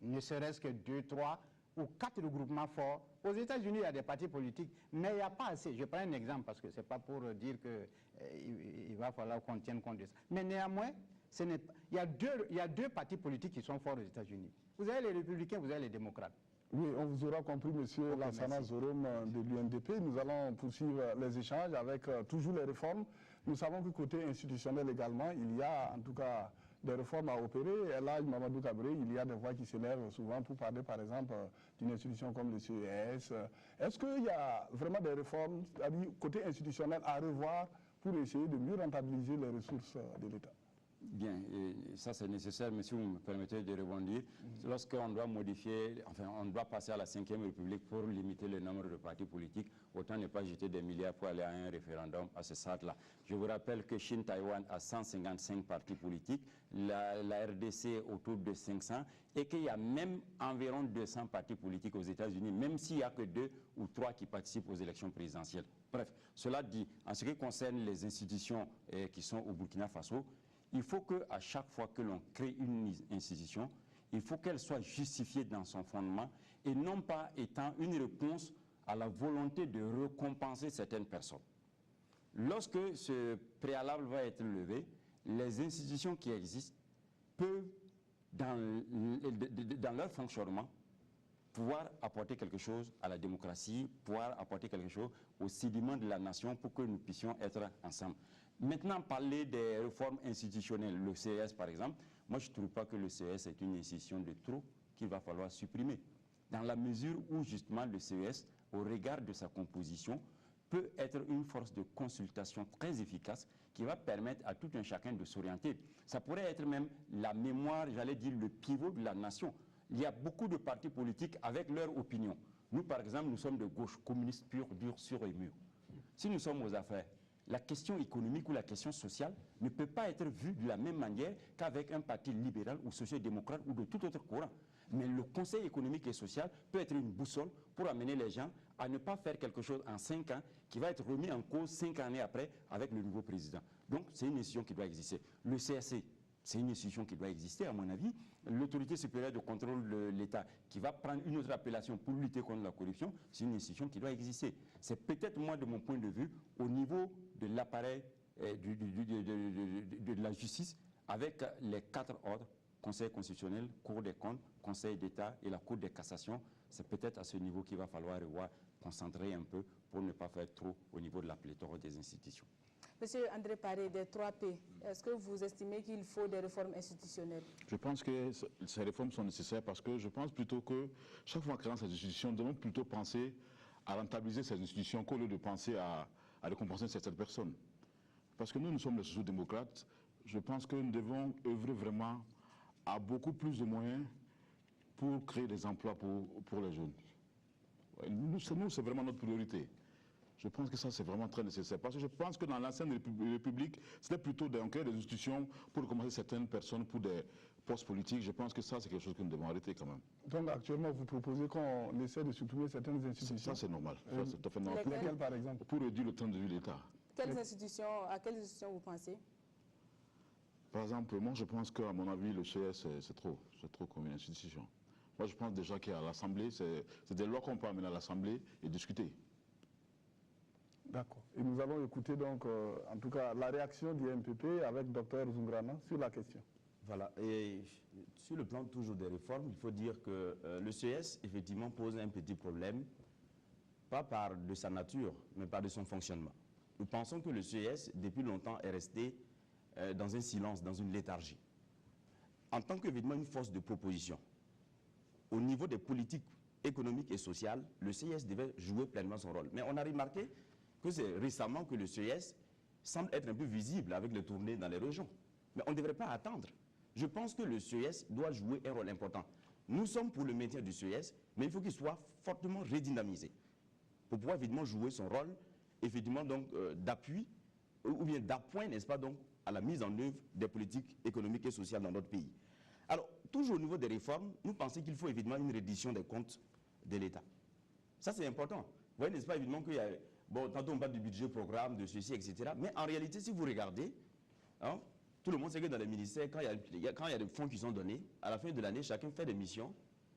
ne serait-ce que 2, 3 ou 4 regroupements forts. Aux États-Unis, il y a des partis politiques, mais il n'y a pas assez. Je prends un exemple parce que ce n'est pas pour dire qu'il va falloir qu'on tienne compte de ça. Mais néanmoins, il y a deux partis politiques qui sont forts aux États-Unis. Vous avez les républicains, vous avez les démocrates. Oui, on vous aura compris, monsieur Lansana Zorom de l'UNDP. Nous allons poursuivre les échanges avec toujours les réformes. Nous savons que côté institutionnel également, il y a en tout cas des réformes à opérer. Et là, Mamadou Kabré, il y a des voix qui s'élèvent souvent pour parler, par exemple, d'une institution comme le CES. Est-ce qu'il y a vraiment des réformes, côté institutionnel, à revoir pour essayer de mieux rentabiliser les ressources de l'État? Bien, et ça c'est nécessaire, mais si vous me permettez de rebondir, lorsqu'on doit modifier, enfin on doit passer à la 5e République pour limiter le nombre de partis politiques, autant ne pas jeter des milliards pour aller à un référendum à ce stade-là. Je vous rappelle que Chine-Taïwan a 155 partis politiques, la RDC autour de 500, et qu'il y a même environ 200 partis politiques aux États-Unis, même s'il n'y a que 2 ou 3 qui participent aux élections présidentielles. Bref, cela dit, en ce qui concerne les institutions qui sont au Burkina Faso, il faut qu'à chaque fois que l'on crée une institution, il faut qu'elle soit justifiée dans son fondement et non pas étant une réponse à la volonté de récompenser certaines personnes. Lorsque ce préalable va être levé, les institutions qui existent peuvent, dans leur fonctionnement, pouvoir apporter quelque chose à la démocratie, pouvoir apporter quelque chose au sédiment de la nation pour que nous puissions être ensemble. Maintenant, parler des réformes institutionnelles, le CES par exemple, moi je ne trouve pas que le CES est une institution de trop qu'il va falloir supprimer. Dans la mesure où justement le CES, au regard de sa composition, peut être une force de consultation très efficace qui va permettre à tout un chacun de s'orienter. Ça pourrait être même la mémoire, j'allais dire le pivot de la nation. Il y a beaucoup de partis politiques avec leur opinion. Nous par exemple, nous sommes de gauche, communistes purs, durs, sur et mûrs. Si nous sommes aux affaires, la question économique ou la question sociale ne peut pas être vue de la même manière qu'avec un parti libéral ou social-démocrate ou de tout autre courant. Mais le Conseil économique et social peut être une boussole pour amener les gens à ne pas faire quelque chose en 5 ans qui va être remis en cause 5 années après avec le nouveau président. Donc c'est une institution qui doit exister. Le CSC, c'est une institution qui doit exister à mon avis. L'autorité supérieure de contrôle de l'État qui va prendre une autre appellation pour lutter contre la corruption, c'est une institution qui doit exister. C'est peut-être moi de mon point de vue au niveau de l'appareil de la justice avec les 4 ordres, Conseil constitutionnel, Cour des comptes, Conseil d'État et la Cour de cassation. C'est peut-être à ce niveau qu'il va falloir revoir, concentrer un peu pour ne pas faire trop au niveau de la pléthore des institutions. Monsieur André Paré, des 3P, est-ce que vous estimez qu'il faut des réformes institutionnelles? Je pense que ces réformes sont nécessaires parce que je pense plutôt que chaque fois qu'on crée ces institutions, nous devons plutôt penser à rentabiliser ces institutions qu'au lieu de penser à récompenser certaines personnes. Parce que nous sommes les sociaux-démocrates, je pense que nous devons œuvrer vraiment à beaucoup plus de moyens pour créer des emplois pour les jeunes. Nous, c'est vraiment notre priorité. Je pense que ça, c'est vraiment très nécessaire. Parce que je pense que dans l'ancienne République, c'était plutôt des institutions pour recommencer certaines personnes pour des postes politiques. Je pense que ça, c'est quelque chose que nous devons arrêter quand même. Donc actuellement, vous proposez qu'on essaie de supprimer certaines institutions? Ça, c'est normal. C'est tout à fait normal. Lesquelles, par exemple? Pour réduire le temps de vie de l'État. À quelles institutions vous pensez? Par exemple, moi, je pense qu'à mon avis, le CS, c'est trop comme une institution. Moi, je pense déjà qu'à l'Assemblée, c'est des lois qu'on peut amener à l'Assemblée et discuter. D'accord. Et nous allons écouter donc, en tout cas, la réaction du MPP avec Dr Zungrana sur la question. Voilà. Et sur le plan toujours des réformes, il faut dire que le CES, effectivement, pose un petit problème, pas par de sa nature, mais par de son fonctionnement. Nous pensons que le CES, depuis longtemps, est resté dans un silence, dans une léthargie. En tant qu'évidemment une force de proposition, au niveau des politiques économique et social, le CES devait jouer pleinement son rôle. Mais on a remarqué que c'est récemment que le CES semble être un peu visible avec les tournées dans les régions. Mais on ne devrait pas attendre. Je pense que le CES doit jouer un rôle important. Nous sommes pour le maintien du CES, mais il faut qu'il soit fortement redynamisé pour pouvoir évidemment jouer son rôle, effectivement donc d'appui ou bien d'appoint, n'est-ce pas, donc à la mise en œuvre des politiques économiques et sociales dans notre pays. Alors, toujours au niveau des réformes, nous pensons qu'il faut évidemment une reddition des comptes de l'État. Ça, c'est important. Vous voyez, n'est-ce pas, évidemment qu'il y a, bon, tantôt on parle du budget, programme, de ceci, etc. Mais en réalité, si vous regardez, hein, tout le monde sait que dans les ministères, quand il y a des fonds qui sont donnés, à la fin de l'année, chacun fait des missions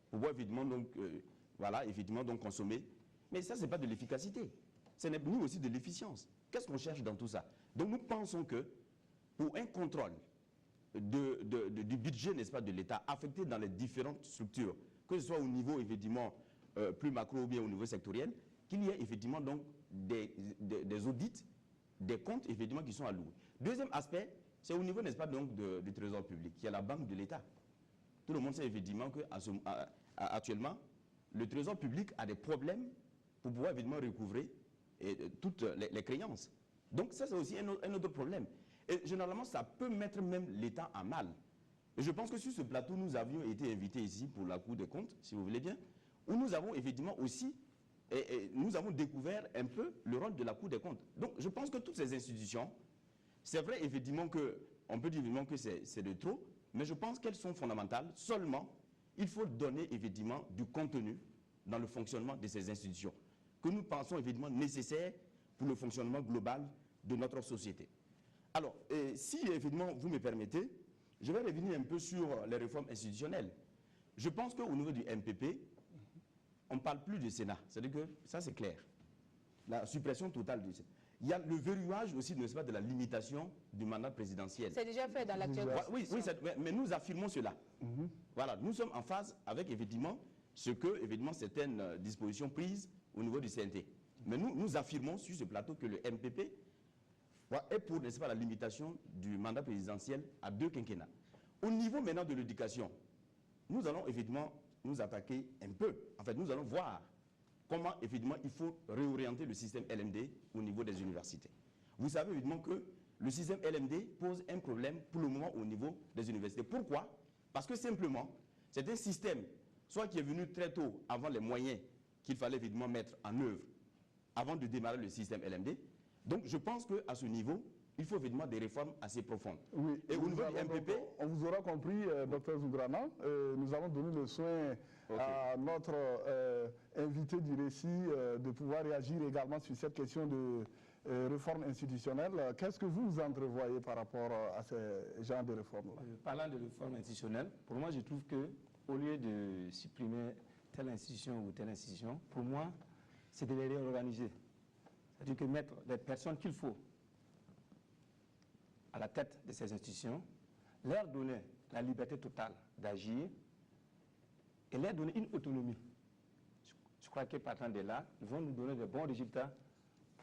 pour pouvoir évidemment donc, voilà, effectivement donc consommer. Mais ça, ce n'est pas de l'efficacité. Ce n'est ni aussi de l'efficience. Qu'est-ce qu'on cherche dans tout ça? Donc nous pensons que pour un contrôle du budget, n'est-ce pas, de l'État affecté dans les différentes structures, que ce soit au niveau effectivement plus macro ou bien au niveau sectoriel, qu'il y ait effectivement donc des audits, des comptes effectivement qui sont alloués. Deuxième aspect, c'est au niveau, n'est-ce pas, donc du trésor public, qui est la banque de l'État. Tout le monde sait effectivement qu'actuellement, le trésor public a des problèmes pour pouvoir évidemment recouvrer toutes les créances. Donc ça, c'est aussi un autre problème. Et généralement, ça peut mettre même l'État à mal. Et je pense que sur ce plateau, nous avions été invités ici pour la Cour des comptes, si vous voulez bien, où nous avons effectivement aussi, nous avons découvert un peu le rôle de la Cour des comptes. Donc je pense que toutes ces institutions, c'est vrai effectivement qu'on peut dire évidemment que c'est de trop, mais je pense qu'elles sont fondamentales. Seulement, il faut donner effectivement du contenu dans le fonctionnement de ces institutions, que nous pensons évidemment nécessaires pour le fonctionnement global de notre société. Alors, si évidemment vous me permettez, je vais revenir un peu sur les réformes institutionnelles. Je pense qu'au niveau du MPP, on ne parle plus du Sénat. C'est-à-dire que ça, c'est clair. La suppression totale du Sénat. Il y a le verrouillage aussi, n'est-ce pas, de la limitation du mandat présidentiel. C'est déjà fait dans l'actuelle constitution. Oui, mais nous affirmons cela. Voilà, nous sommes en phase avec, effectivement, ce que, évidemment, certaines dispositions prises au niveau du CNT. Mais nous affirmons sur ce plateau que le MPP est pour, n'est-ce pas, la limitation du mandat présidentiel à 2 quinquennats. Au niveau maintenant de l'éducation, nous allons effectivement nous attaquer un peu. En fait, nous allons voir comment, effectivement, il faut réorienter le système LMD au niveau des universités. Vous savez, évidemment, que le système LMD pose un problème pour le moment au niveau des universités. Pourquoi? Parce que simplement, c'est un système, soit qui est venu très tôt, avant les moyens qu'il fallait évidemment mettre en œuvre, avant de démarrer le système LMD. Donc, je pense qu'à ce niveau, il faut évidemment des réformes assez profondes. Oui, et au niveau du MPP... On vous aura compris, Dr Zougrana, nous allons donner le soin à notre invité du récit de pouvoir réagir également sur cette question de réforme institutionnelle. Qu'est-ce que vous entrevoyez par rapport à ce genre de réforme-là? Parlant de réforme institutionnelle, pour moi, je trouve qu'au lieu de supprimer telle institution ou telle institution, pour moi, c'est de les réorganiser. C'est-à-dire que mettre les personnes qu'il faut à la tête de ces institutions, leur donner la liberté totale d'agir et leur donner une autonomie. Je crois que partant de là, ils vont nous donner de bons résultats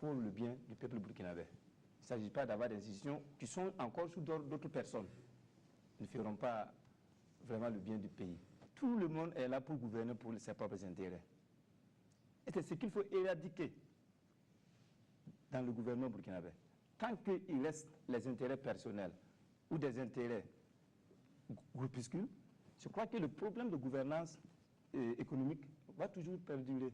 pour le bien du peuple burkinabé. Il ne s'agit pas d'avoir des institutions qui sont encore sous d'autres personnes. Ils ne feront pas vraiment le bien du pays. Tout le monde est là pour gouverner pour ses propres intérêts. Et c'est ce qu'il faut éradiquer dans le gouvernement burkinabé. Tant qu'il reste les intérêts personnels ou des intérêts groupuscules, je crois que le problème de gouvernance économique va toujours perdurer.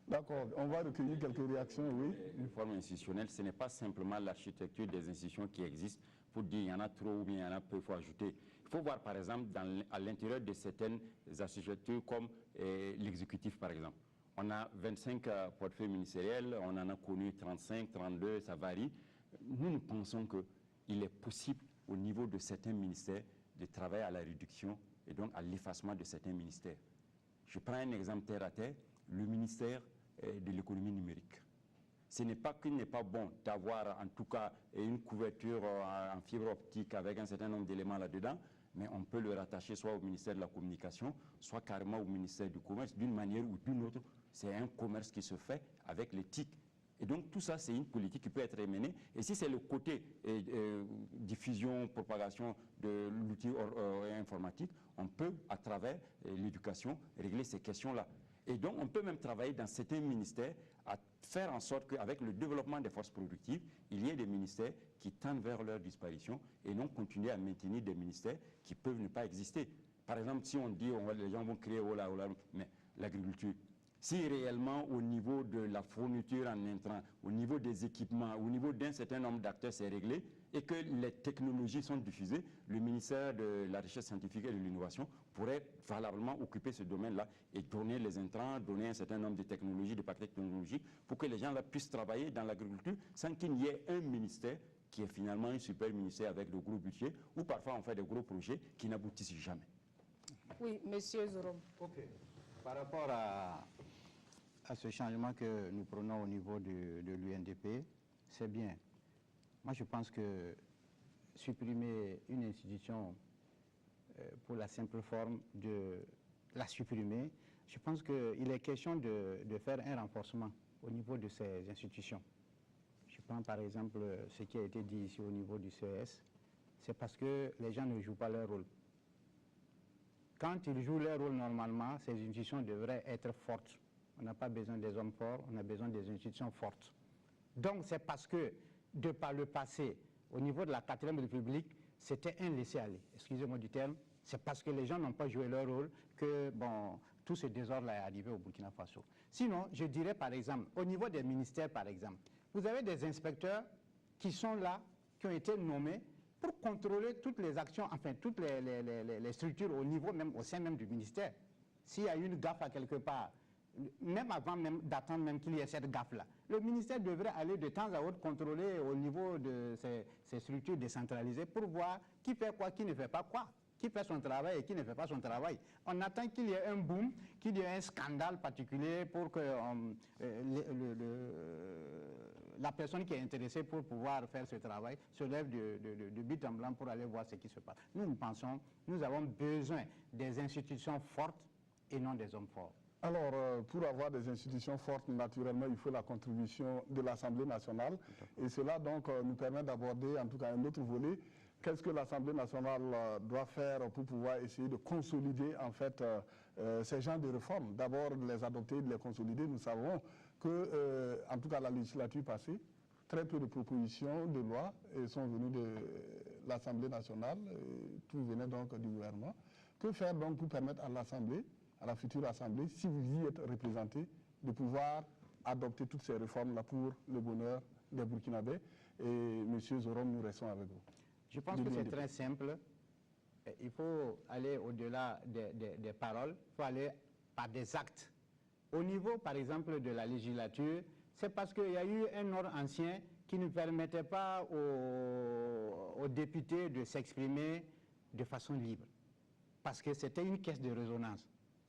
D'accord, on va recueillir quelques réactions, oui. Une réforme institutionnelle, ce n'est pas simplement l'architecture des institutions qui existent pour dire il y en a trop ou bien il y en a peu, il faut ajouter. Il faut voir par exemple à l'intérieur de certaines architectures comme l'exécutif par exemple. On a 25 portefeuilles ministériels, on en a connu 35, 32, ça varie. Nous pensons qu'il est possible au niveau de certains ministères de travailler à la réduction et donc à l'effacement de certains ministères. Je prends un exemple terre à terre, le ministère de l'économie numérique. Ce n'est pas qu'il n'est pas bon d'avoir en tout cas une couverture en fibre optique avec un certain nombre d'éléments là-dedans, mais on peut le rattacher soit au ministère de la Communication, soit carrément au ministère du Commerce, d'une manière ou d'une autre. C'est un commerce qui se fait avec l'éthique Et donc tout ça, c'est une politique qui peut être menée. Et si c'est le côté diffusion, propagation de l'outil informatique, on peut, à travers l'éducation, régler ces questions-là. Et donc on peut même travailler dans certains ministères à faire en sorte qu'avec le développement des forces productives, il y ait des ministères qui tendent vers leur disparition et non continuer à maintenir des ministères qui peuvent ne pas exister. Par exemple, si on dit les gens vont créer mais l'agriculture, si réellement au niveau de la fourniture en intrants, au niveau des équipements, au niveau d'un certain nombre d'acteurs c'est réglé et que les technologies sont diffusées, le ministère de la Recherche scientifique et de l'Innovation pourrait valablement occuper ce domaine-là et donner les intrants, donner un certain nombre de technologies, de paquets technologiques pour que les gens là puissent travailler dans l'agriculture sans qu'il n'y ait un ministère qui est finalement un super ministère avec de gros budgets ou parfois on fait des gros projets qui n'aboutissent jamais. Oui, Monsieur Zorom. Ok. Par rapport à ce changement que nous prenons au niveau de l'UNDP, c'est bien. Moi, je pense que supprimer une institution pour la simple forme de la supprimer, je pense qu'il est question de faire un renforcement au niveau de ces institutions. Je prends par exemple ce qui a été dit ici au niveau du CES, c'est parce que les gens ne jouent pas leur rôle. Quand ils jouent leur rôle normalement, ces institutions devraient être fortes. On n'a pas besoin des hommes forts, on a besoin des institutions fortes. Donc c'est parce que, de par le passé, au niveau de la 4e République, c'était un laisser-aller. Excusez-moi du terme. C'est parce que les gens n'ont pas joué leur rôle que tout ce désordre est arrivé au Burkina Faso. Sinon, je dirais par exemple, au niveau des ministères par exemple, vous avez des inspecteurs qui sont là, qui ont été nommés pour contrôler toutes les actions, enfin toutes les structures au niveau même, au sein même du ministère. S'il y a une gaffe à quelque part, même avant d'attendre même qu'il y ait cette gaffe-là, le ministère devrait aller de temps à autre contrôler au niveau de ces structures décentralisées pour voir qui fait quoi, qui ne fait pas quoi, qui fait son travail et qui ne fait pas son travail. On attend qu'il y ait un boom, qu'il y ait un scandale particulier pour que la personne qui est intéressée pour pouvoir faire ce travail se lève de but en blanc pour aller voir ce qui se passe. Nous pensons, nous avons besoin des institutions fortes et non des hommes forts. Alors, pour avoir des institutions fortes, naturellement, il faut la contribution de l'Assemblée nationale. Et cela, donc, nous permet d'aborder, en tout cas, un autre volet. Qu'est-ce que l'Assemblée nationale doit faire pour pouvoir essayer de consolider, en fait, ces genres de réformes? D'abord, les adopter, de les consolider. Nous savons que, en tout cas, la législature passée, très peu de propositions de loi sont venues de l'Assemblée nationale. Tout venait donc du gouvernement. Que faire, donc, pour permettre à l'Assemblée, à la future Assemblée, si vous y êtes représenté, de pouvoir adopter toutes ces réformes-là pour le bonheur des Burkinabés? Et M. Zorom, nous restons avec vous. Je pense que c'est très simple. Il faut aller au-delà des paroles, il faut aller par des actes. Au niveau, par exemple, de la législature, c'est parce qu'il y a eu un ordre ancien qui ne permettait pas aux députés de s'exprimer de façon libre. Parce que c'était une caisse de résonance.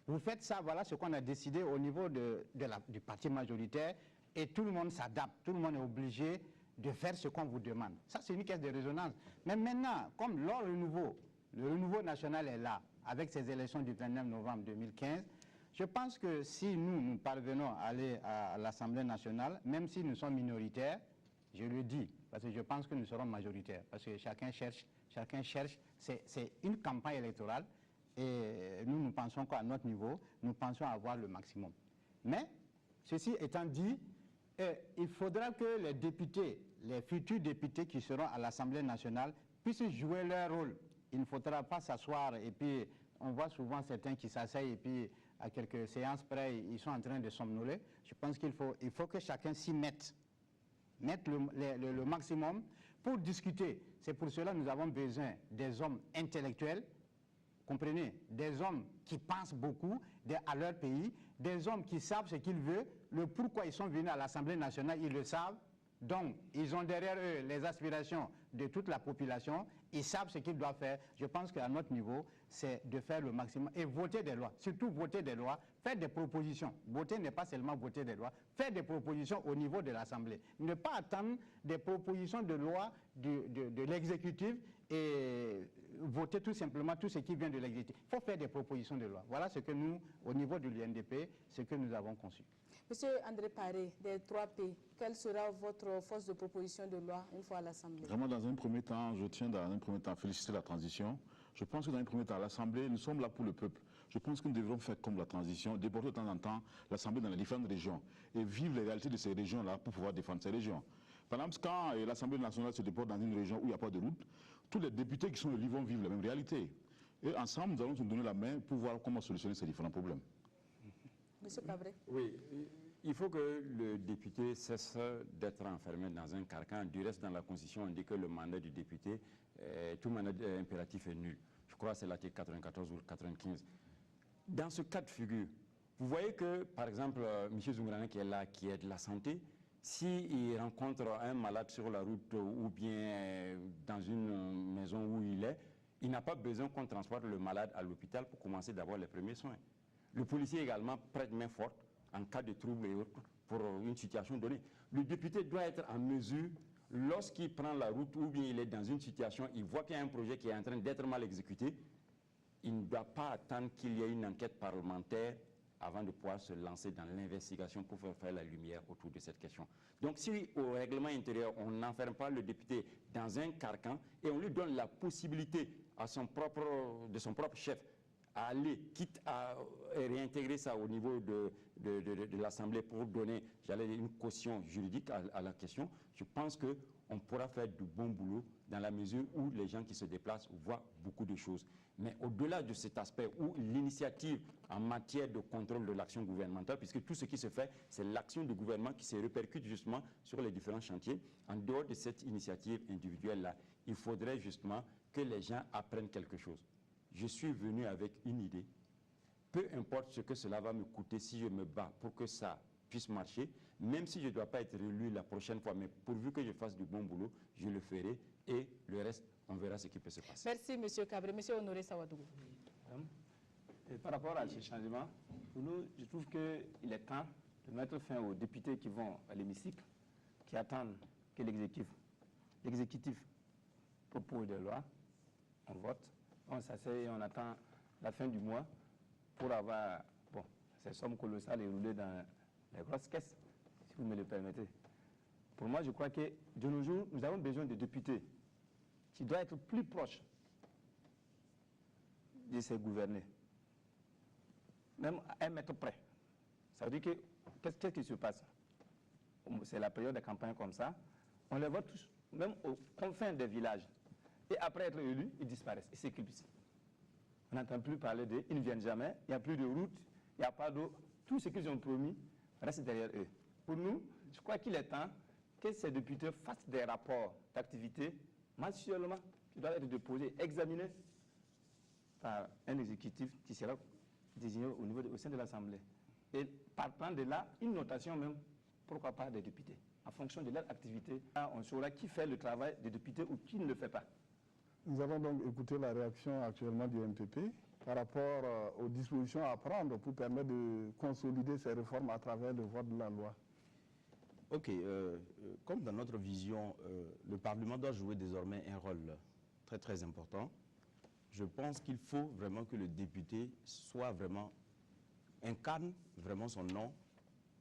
Vous faites ça, voilà ce qu'on a décidé au niveau du parti majoritaire et tout le monde s'adapte, tout le monde est obligé de faire ce qu'on vous demande. Ça, c'est une caisse de résonance. Mais maintenant, comme le renouveau national est là, avec ces élections du 29 novembre 2015, je pense que si nous parvenons à aller à l'Assemblée nationale, même si nous sommes minoritaires, je le dis, parce que je pense que nous serons majoritaires, parce que chacun cherche, c'est une campagne électorale, et nous pensons qu'à notre niveau, nous pensons avoir le maximum. Mais, ceci étant dit, il faudra que les députés, les futurs députés qui seront à l'Assemblée nationale puissent jouer leur rôle. Il ne faudra pas s'asseoir et puis on voit souvent certains qui s'asseyent et puis à quelques séances près, ils sont en train de somnoler. Je pense qu'il faut que chacun s'y mette le maximum pour discuter. C'est pour cela que nous avons besoin des hommes intellectuels, comprenez, des hommes qui pensent beaucoup à leur pays, des hommes qui savent ce qu'ils veulent, le pourquoi ils sont venus à l'Assemblée nationale, ils le savent. Donc, ils ont derrière eux les aspirations de toute la population, ils savent ce qu'ils doivent faire. Je pense qu'à notre niveau, c'est de faire le maximum et voter des lois, surtout voter des lois, faire des propositions. Voter n'est pas seulement voter des lois, faire des propositions au niveau de l'Assemblée. Ne pas attendre des propositions de loi de l'exécutif et voter tout simplement tout ce qui vient de l'exécutif. Il faut faire des propositions de loi. Voilà ce que nous, au niveau de l'UNDP, ce que nous avons conçu. Monsieur André Paré, des 3P, quelle sera votre force de proposition de loi une fois à l'Assemblée? Vraiment, dans un premier temps, je tiens dans un premier temps à féliciter la transition. Je pense que dans un premier temps, à l'Assemblée, nous sommes là pour le peuple. Je pense que nous devrons faire comme la transition, déborder de temps en temps l'Assemblée dans les différentes régions et vivre les réalités de ces régions-là pour pouvoir défendre ces régions. Par exemple, quand l'Assemblée nationale se déporte dans une région où il n'y a pas de route, tous les députés qui sont élus vont vivre la même réalité. Et ensemble, nous allons nous donner la main pour voir comment solutionner ces différents problèmes. Monsieur Cabré. Oui, il faut que le député cesse d'être enfermé dans un carcan. Du reste, dans la Constitution, on dit que le mandat du député, tout mandat impératif est nul. Je crois que c'est l'article 94 ou 95. Dans ce cas de figure, vous voyez que, par exemple, M. Zoungrana qui est là, qui est de la santé, s'il rencontre un malade sur la route ou bien dans une maison où il est, il n'a pas besoin qu'on transporte le malade à l'hôpital pour commencer d'abord les premiers soins. Le policier également prête main forte en cas de trouble et autres pour une situation donnée. Le député doit être en mesure, lorsqu'il prend la route ou bien il est dans une situation, il voit qu'il y a un projet qui est en train d'être mal exécuté, il ne doit pas attendre qu'il y ait une enquête parlementaire avant de pouvoir se lancer dans l'investigation pour faire la lumière autour de cette question. Donc si au règlement intérieur, on n'enferme pas le député dans un carcan et on lui donne la possibilité de son propre chef à aller, quitte à réintégrer ça au niveau de l'Assemblée pour donner, j'allais dire, une caution juridique à la question, je pense qu'on pourra faire du bon boulot dans la mesure où les gens qui se déplacent voient beaucoup de choses. Mais au-delà de cet aspect où l'initiative en matière de contrôle de l'action gouvernementale, puisque tout ce qui se fait, c'est l'action du gouvernement qui se répercute justement sur les différents chantiers, en dehors de cette initiative individuelle-là, il faudrait justement que les gens apprennent quelque chose. Je suis venu avec une idée, peu importe ce que cela va me coûter si je me bats pour que ça puisse marcher, même si je ne dois pas être élu la prochaine fois, mais pourvu que je fasse du bon boulot, je le ferai et le reste, on verra ce qui peut se passer. Merci, M. Cabré. M. Honoré Sawadougou. Par rapport à ces changements, pour nous, je trouve qu'il est temps de mettre fin aux députés qui vont à l'hémicycle, qui attendent que l'exécutif propose des lois, on vote, on s'assied et on attend la fin du mois pour avoir ces sommes colossales et rouler dans les grosses caisses, si vous me le permettez. Pour moi, je crois que de nos jours, nous avons besoin de députés qui doivent être plus proches de ces gouvernés, même à 1 mètre près. Ça veut dire que, qu'est-ce qui se passe? C'est la période de campagne comme ça, on les voit tous, même aux confins des villages. Et après être élus, ils disparaissent, ils s'éclipsent. On n'entend plus parler d'eux, ils ne viennent jamais, il n'y a plus de route, il n'y a pas d'eau. Tout ce qu'ils ont promis reste derrière eux. Pour nous, je crois qu'il est temps que ces députés fassent des rapports d'activité mensuellement qui doivent être déposés, examinés par un exécutif qui sera désigné au sein de l'Assemblée. Et partant de là, une notation même, pourquoi pas des députés. En fonction de leur activité, on saura qui fait le travail des députés ou qui ne le fait pas. Nous avons donc écouté la réaction actuellement du MPP par rapport aux dispositions à prendre pour permettre de consolider ces réformes à travers le vote de la loi. Ok, comme dans notre vision, le Parlement doit jouer désormais un rôle très très important. Je pense qu'il faut vraiment que le député incarne vraiment son nom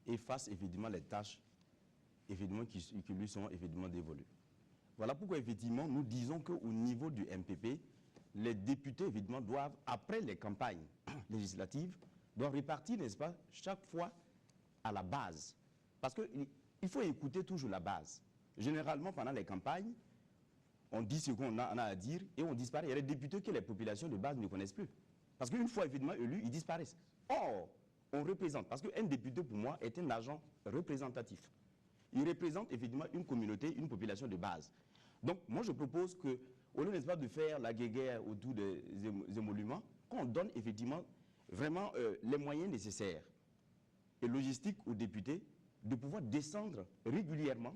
et fasse évidemment les tâches évidemment, qui lui sont évidemment dévolues. Voilà pourquoi effectivement nous disons qu'au niveau du MPP, les députés évidemment doivent, après les campagnes législatives, doivent répartir, n'est-ce pas, chaque fois à la base. Parce qu'il faut écouter toujours la base. Généralement, pendant les campagnes, on dit ce qu'on a à dire et on disparaît. Il y a des députés que les populations de base ne connaissent plus. Parce qu'une fois évidemment élus, ils disparaissent. Or, on représente, parce qu'un député pour moi est un agent représentatif. Il représente évidemment une communauté, une population de base. Donc moi je propose que, au lieu, n'est-ce pas, de faire la guéguerre autour des émoluments, qu'on donne effectivement vraiment les moyens nécessaires et logistiques aux députés de pouvoir descendre régulièrement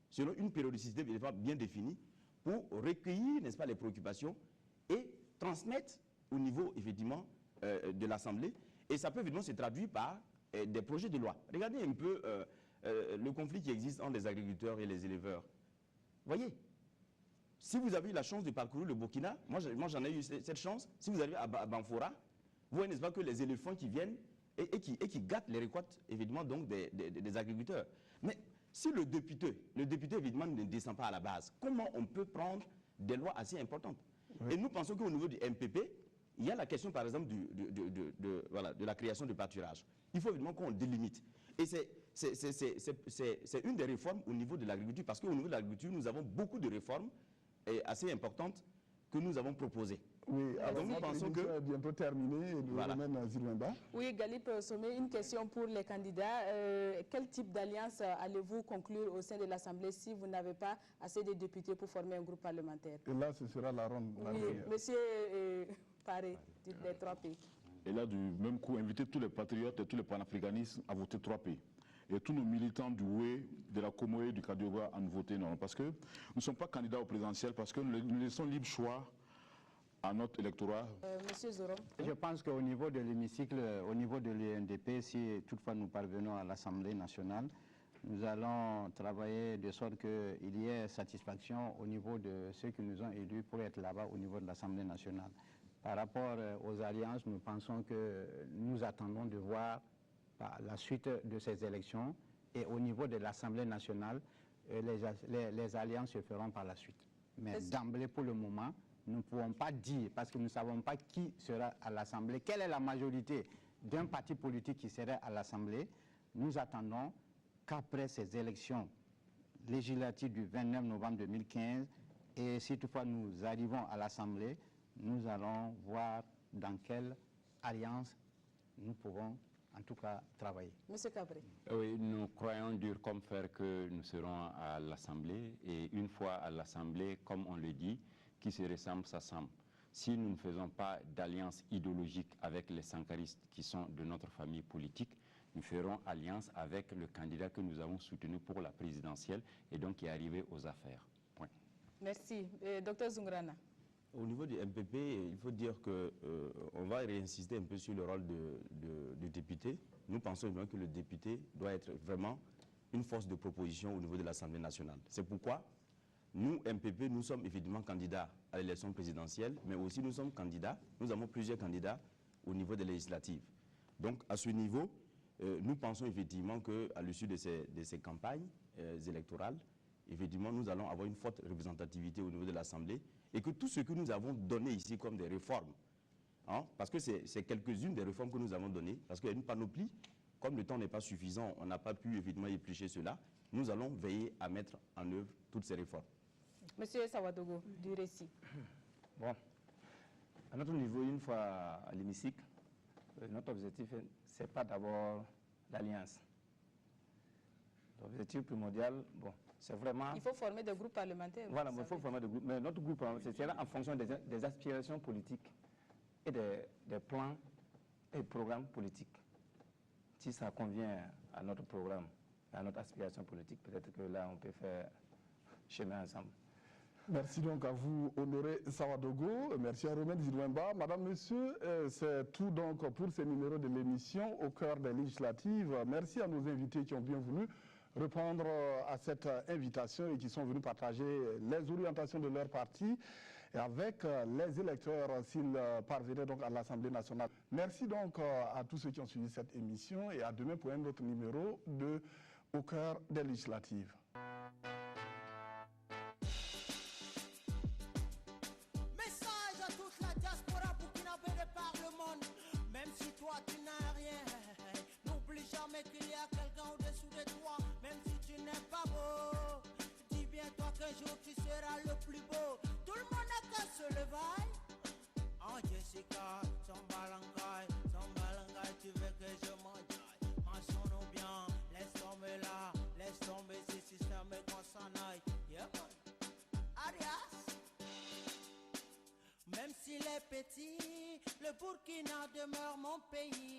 selon une périodicité bien définie pour recueillir, n'est-ce pas, les préoccupations et transmettre au niveau effectivement de l'Assemblée. Et ça peut évidemment se traduire par des projets de loi. Regardez un peu le conflit qui existe entre les agriculteurs et les éleveurs. Voyez, si vous avez eu la chance de parcourir le Burkina, moi j'en ai eu cette chance, si vous arrivez à Banfora, vous voyez, n'est-ce pas, que les éléphants qui viennent et qui gâte les récoltes, évidemment, donc des agriculteurs. Mais si le député, évidemment, ne descend pas à la base, comment on peut prendre des lois assez importantes? Oui. Et nous pensons qu'au niveau du MPP, il y a la question, par exemple, de la création de pâturage. Il faut évidemment qu'on délimite. Et c'est une des réformes au niveau de l'agriculture, parce qu'au niveau de l'agriculture, nous avons beaucoup de réformes assez importantes que nous avons proposées. Oui, alors donc nous pensons que bientôt terminé. Voilà. Oui, Galip Somé, une question pour les candidats. Quel type d'alliance allez-vous conclure au sein de l'Assemblée si vous n'avez pas assez de députés pour former un groupe parlementaire? Et là, ce sera la ronde. Oui, monsieur Paré, des 3 pays. Et là, du même coup, inviter tous les patriotes et tous les panafricanistes à voter 3 pays. Et tous nos militants du WE, de la Comoé, du Kadioga à nous voter non. Parce que nous ne sommes pas candidats au présidentiel, parce que nous laissons libre choix à notre électorat. Monsieur Zorom. Je pense qu'au niveau de l'hémicycle, au niveau de l'UNDP, si toutefois nous parvenons à l'Assemblée nationale, nous allons travailler de sorte qu'il y ait satisfaction au niveau de ceux qui nous ont élus pour être là-bas au niveau de l'Assemblée nationale. Par rapport aux alliances, nous pensons que nous attendons de voir la suite de ces élections et au niveau de l'Assemblée nationale, les alliances se feront par la suite. Mais d'emblée, pour le moment, nous ne pouvons pas dire, parce que nous ne savons pas qui sera à l'Assemblée, quelle est la majorité d'un parti politique qui serait à l'Assemblée. Nous attendons qu'après ces élections législatives du 29 novembre 2015, et si toutefois nous arrivons à l'Assemblée, nous allons voir dans quelle alliance nous pouvons en tout cas travailler. Monsieur Cabré. Oui, nous croyons dur comme fer que nous serons à l'Assemblée, et une fois à l'Assemblée, comme on le dit, qui se ressemble s'assemble. Si nous ne faisons pas d'alliance idéologique avec les sankaristes qui sont de notre famille politique, nous ferons alliance avec le candidat que nous avons soutenu pour la présidentielle et donc qui est arrivé aux affaires. Point. Merci. Docteur Zungrana. Au niveau du MPP, il faut dire qu'on va réinsister un peu sur le rôle du député. Nous pensons que le député doit être vraiment une force de proposition au niveau de l'Assemblée nationale. C'est pourquoi nous, MPP, nous sommes évidemment candidats à l'élection présidentielle, mais aussi nous sommes candidats, nous avons plusieurs candidats au niveau des législatives. Donc à ce niveau, nous pensons effectivement qu'à l'issue de ces campagnes électorales, effectivement, nous allons avoir une forte représentativité au niveau de l'Assemblée et que tout ce que nous avons donné ici comme des réformes, hein, parce que c'est quelques-unes des réformes que nous avons données, parce qu'il y a une panoplie, comme le temps n'est pas suffisant, on n'a pas pu évidemment éplucher cela, nous allons veiller à mettre en œuvre toutes ces réformes. Monsieur Sawadogo, du récit. Bon, à notre niveau, une fois à l'hémicycle, notre objectif, ce n'est pas d'abord l'alliance. L'objectif primordial, bon, c'est vraiment... Il faut former des groupes parlementaires. Voilà, il faut former des groupes. Mais notre groupe, c'est en fonction des aspirations politiques et des plans et programmes politiques. Si ça convient à notre programme, à notre aspiration politique, peut-être que là, on peut faire chemin ensemble. Merci donc à vous, Honoré Sawadogo. Merci à Romain Zidouemba. Madame, Monsieur, c'est tout donc pour ce numéro de l'émission au cœur des législatives. Merci à nos invités qui ont bien voulu répondre à cette invitation et qui sont venus partager les orientations de leur parti avec les électeurs s'ils parvenaient donc à l'Assemblée nationale. Merci donc à tous ceux qui ont suivi cette émission et à demain pour un autre numéro de Au cœur des législatives. Message à toute la diaspora burkinabé de par le monde. Même si toi tu n'as rien, n'oublie jamais qu'il y a quelqu'un au-dessous de toi. Même si tu n'es pas beau, dis bien toi qu'un jour tu seras le plus beau. Tout le monde n'a qu'à se lever. Oh Jessica, son balangay, tu veux que je m'enjaille. Marchons-nous bien, laisse tomber là, laisse tomber ce système et qu'on s'en aille. Yeah man, alias. Même s'il est petit, le Burkina demeure mon pays.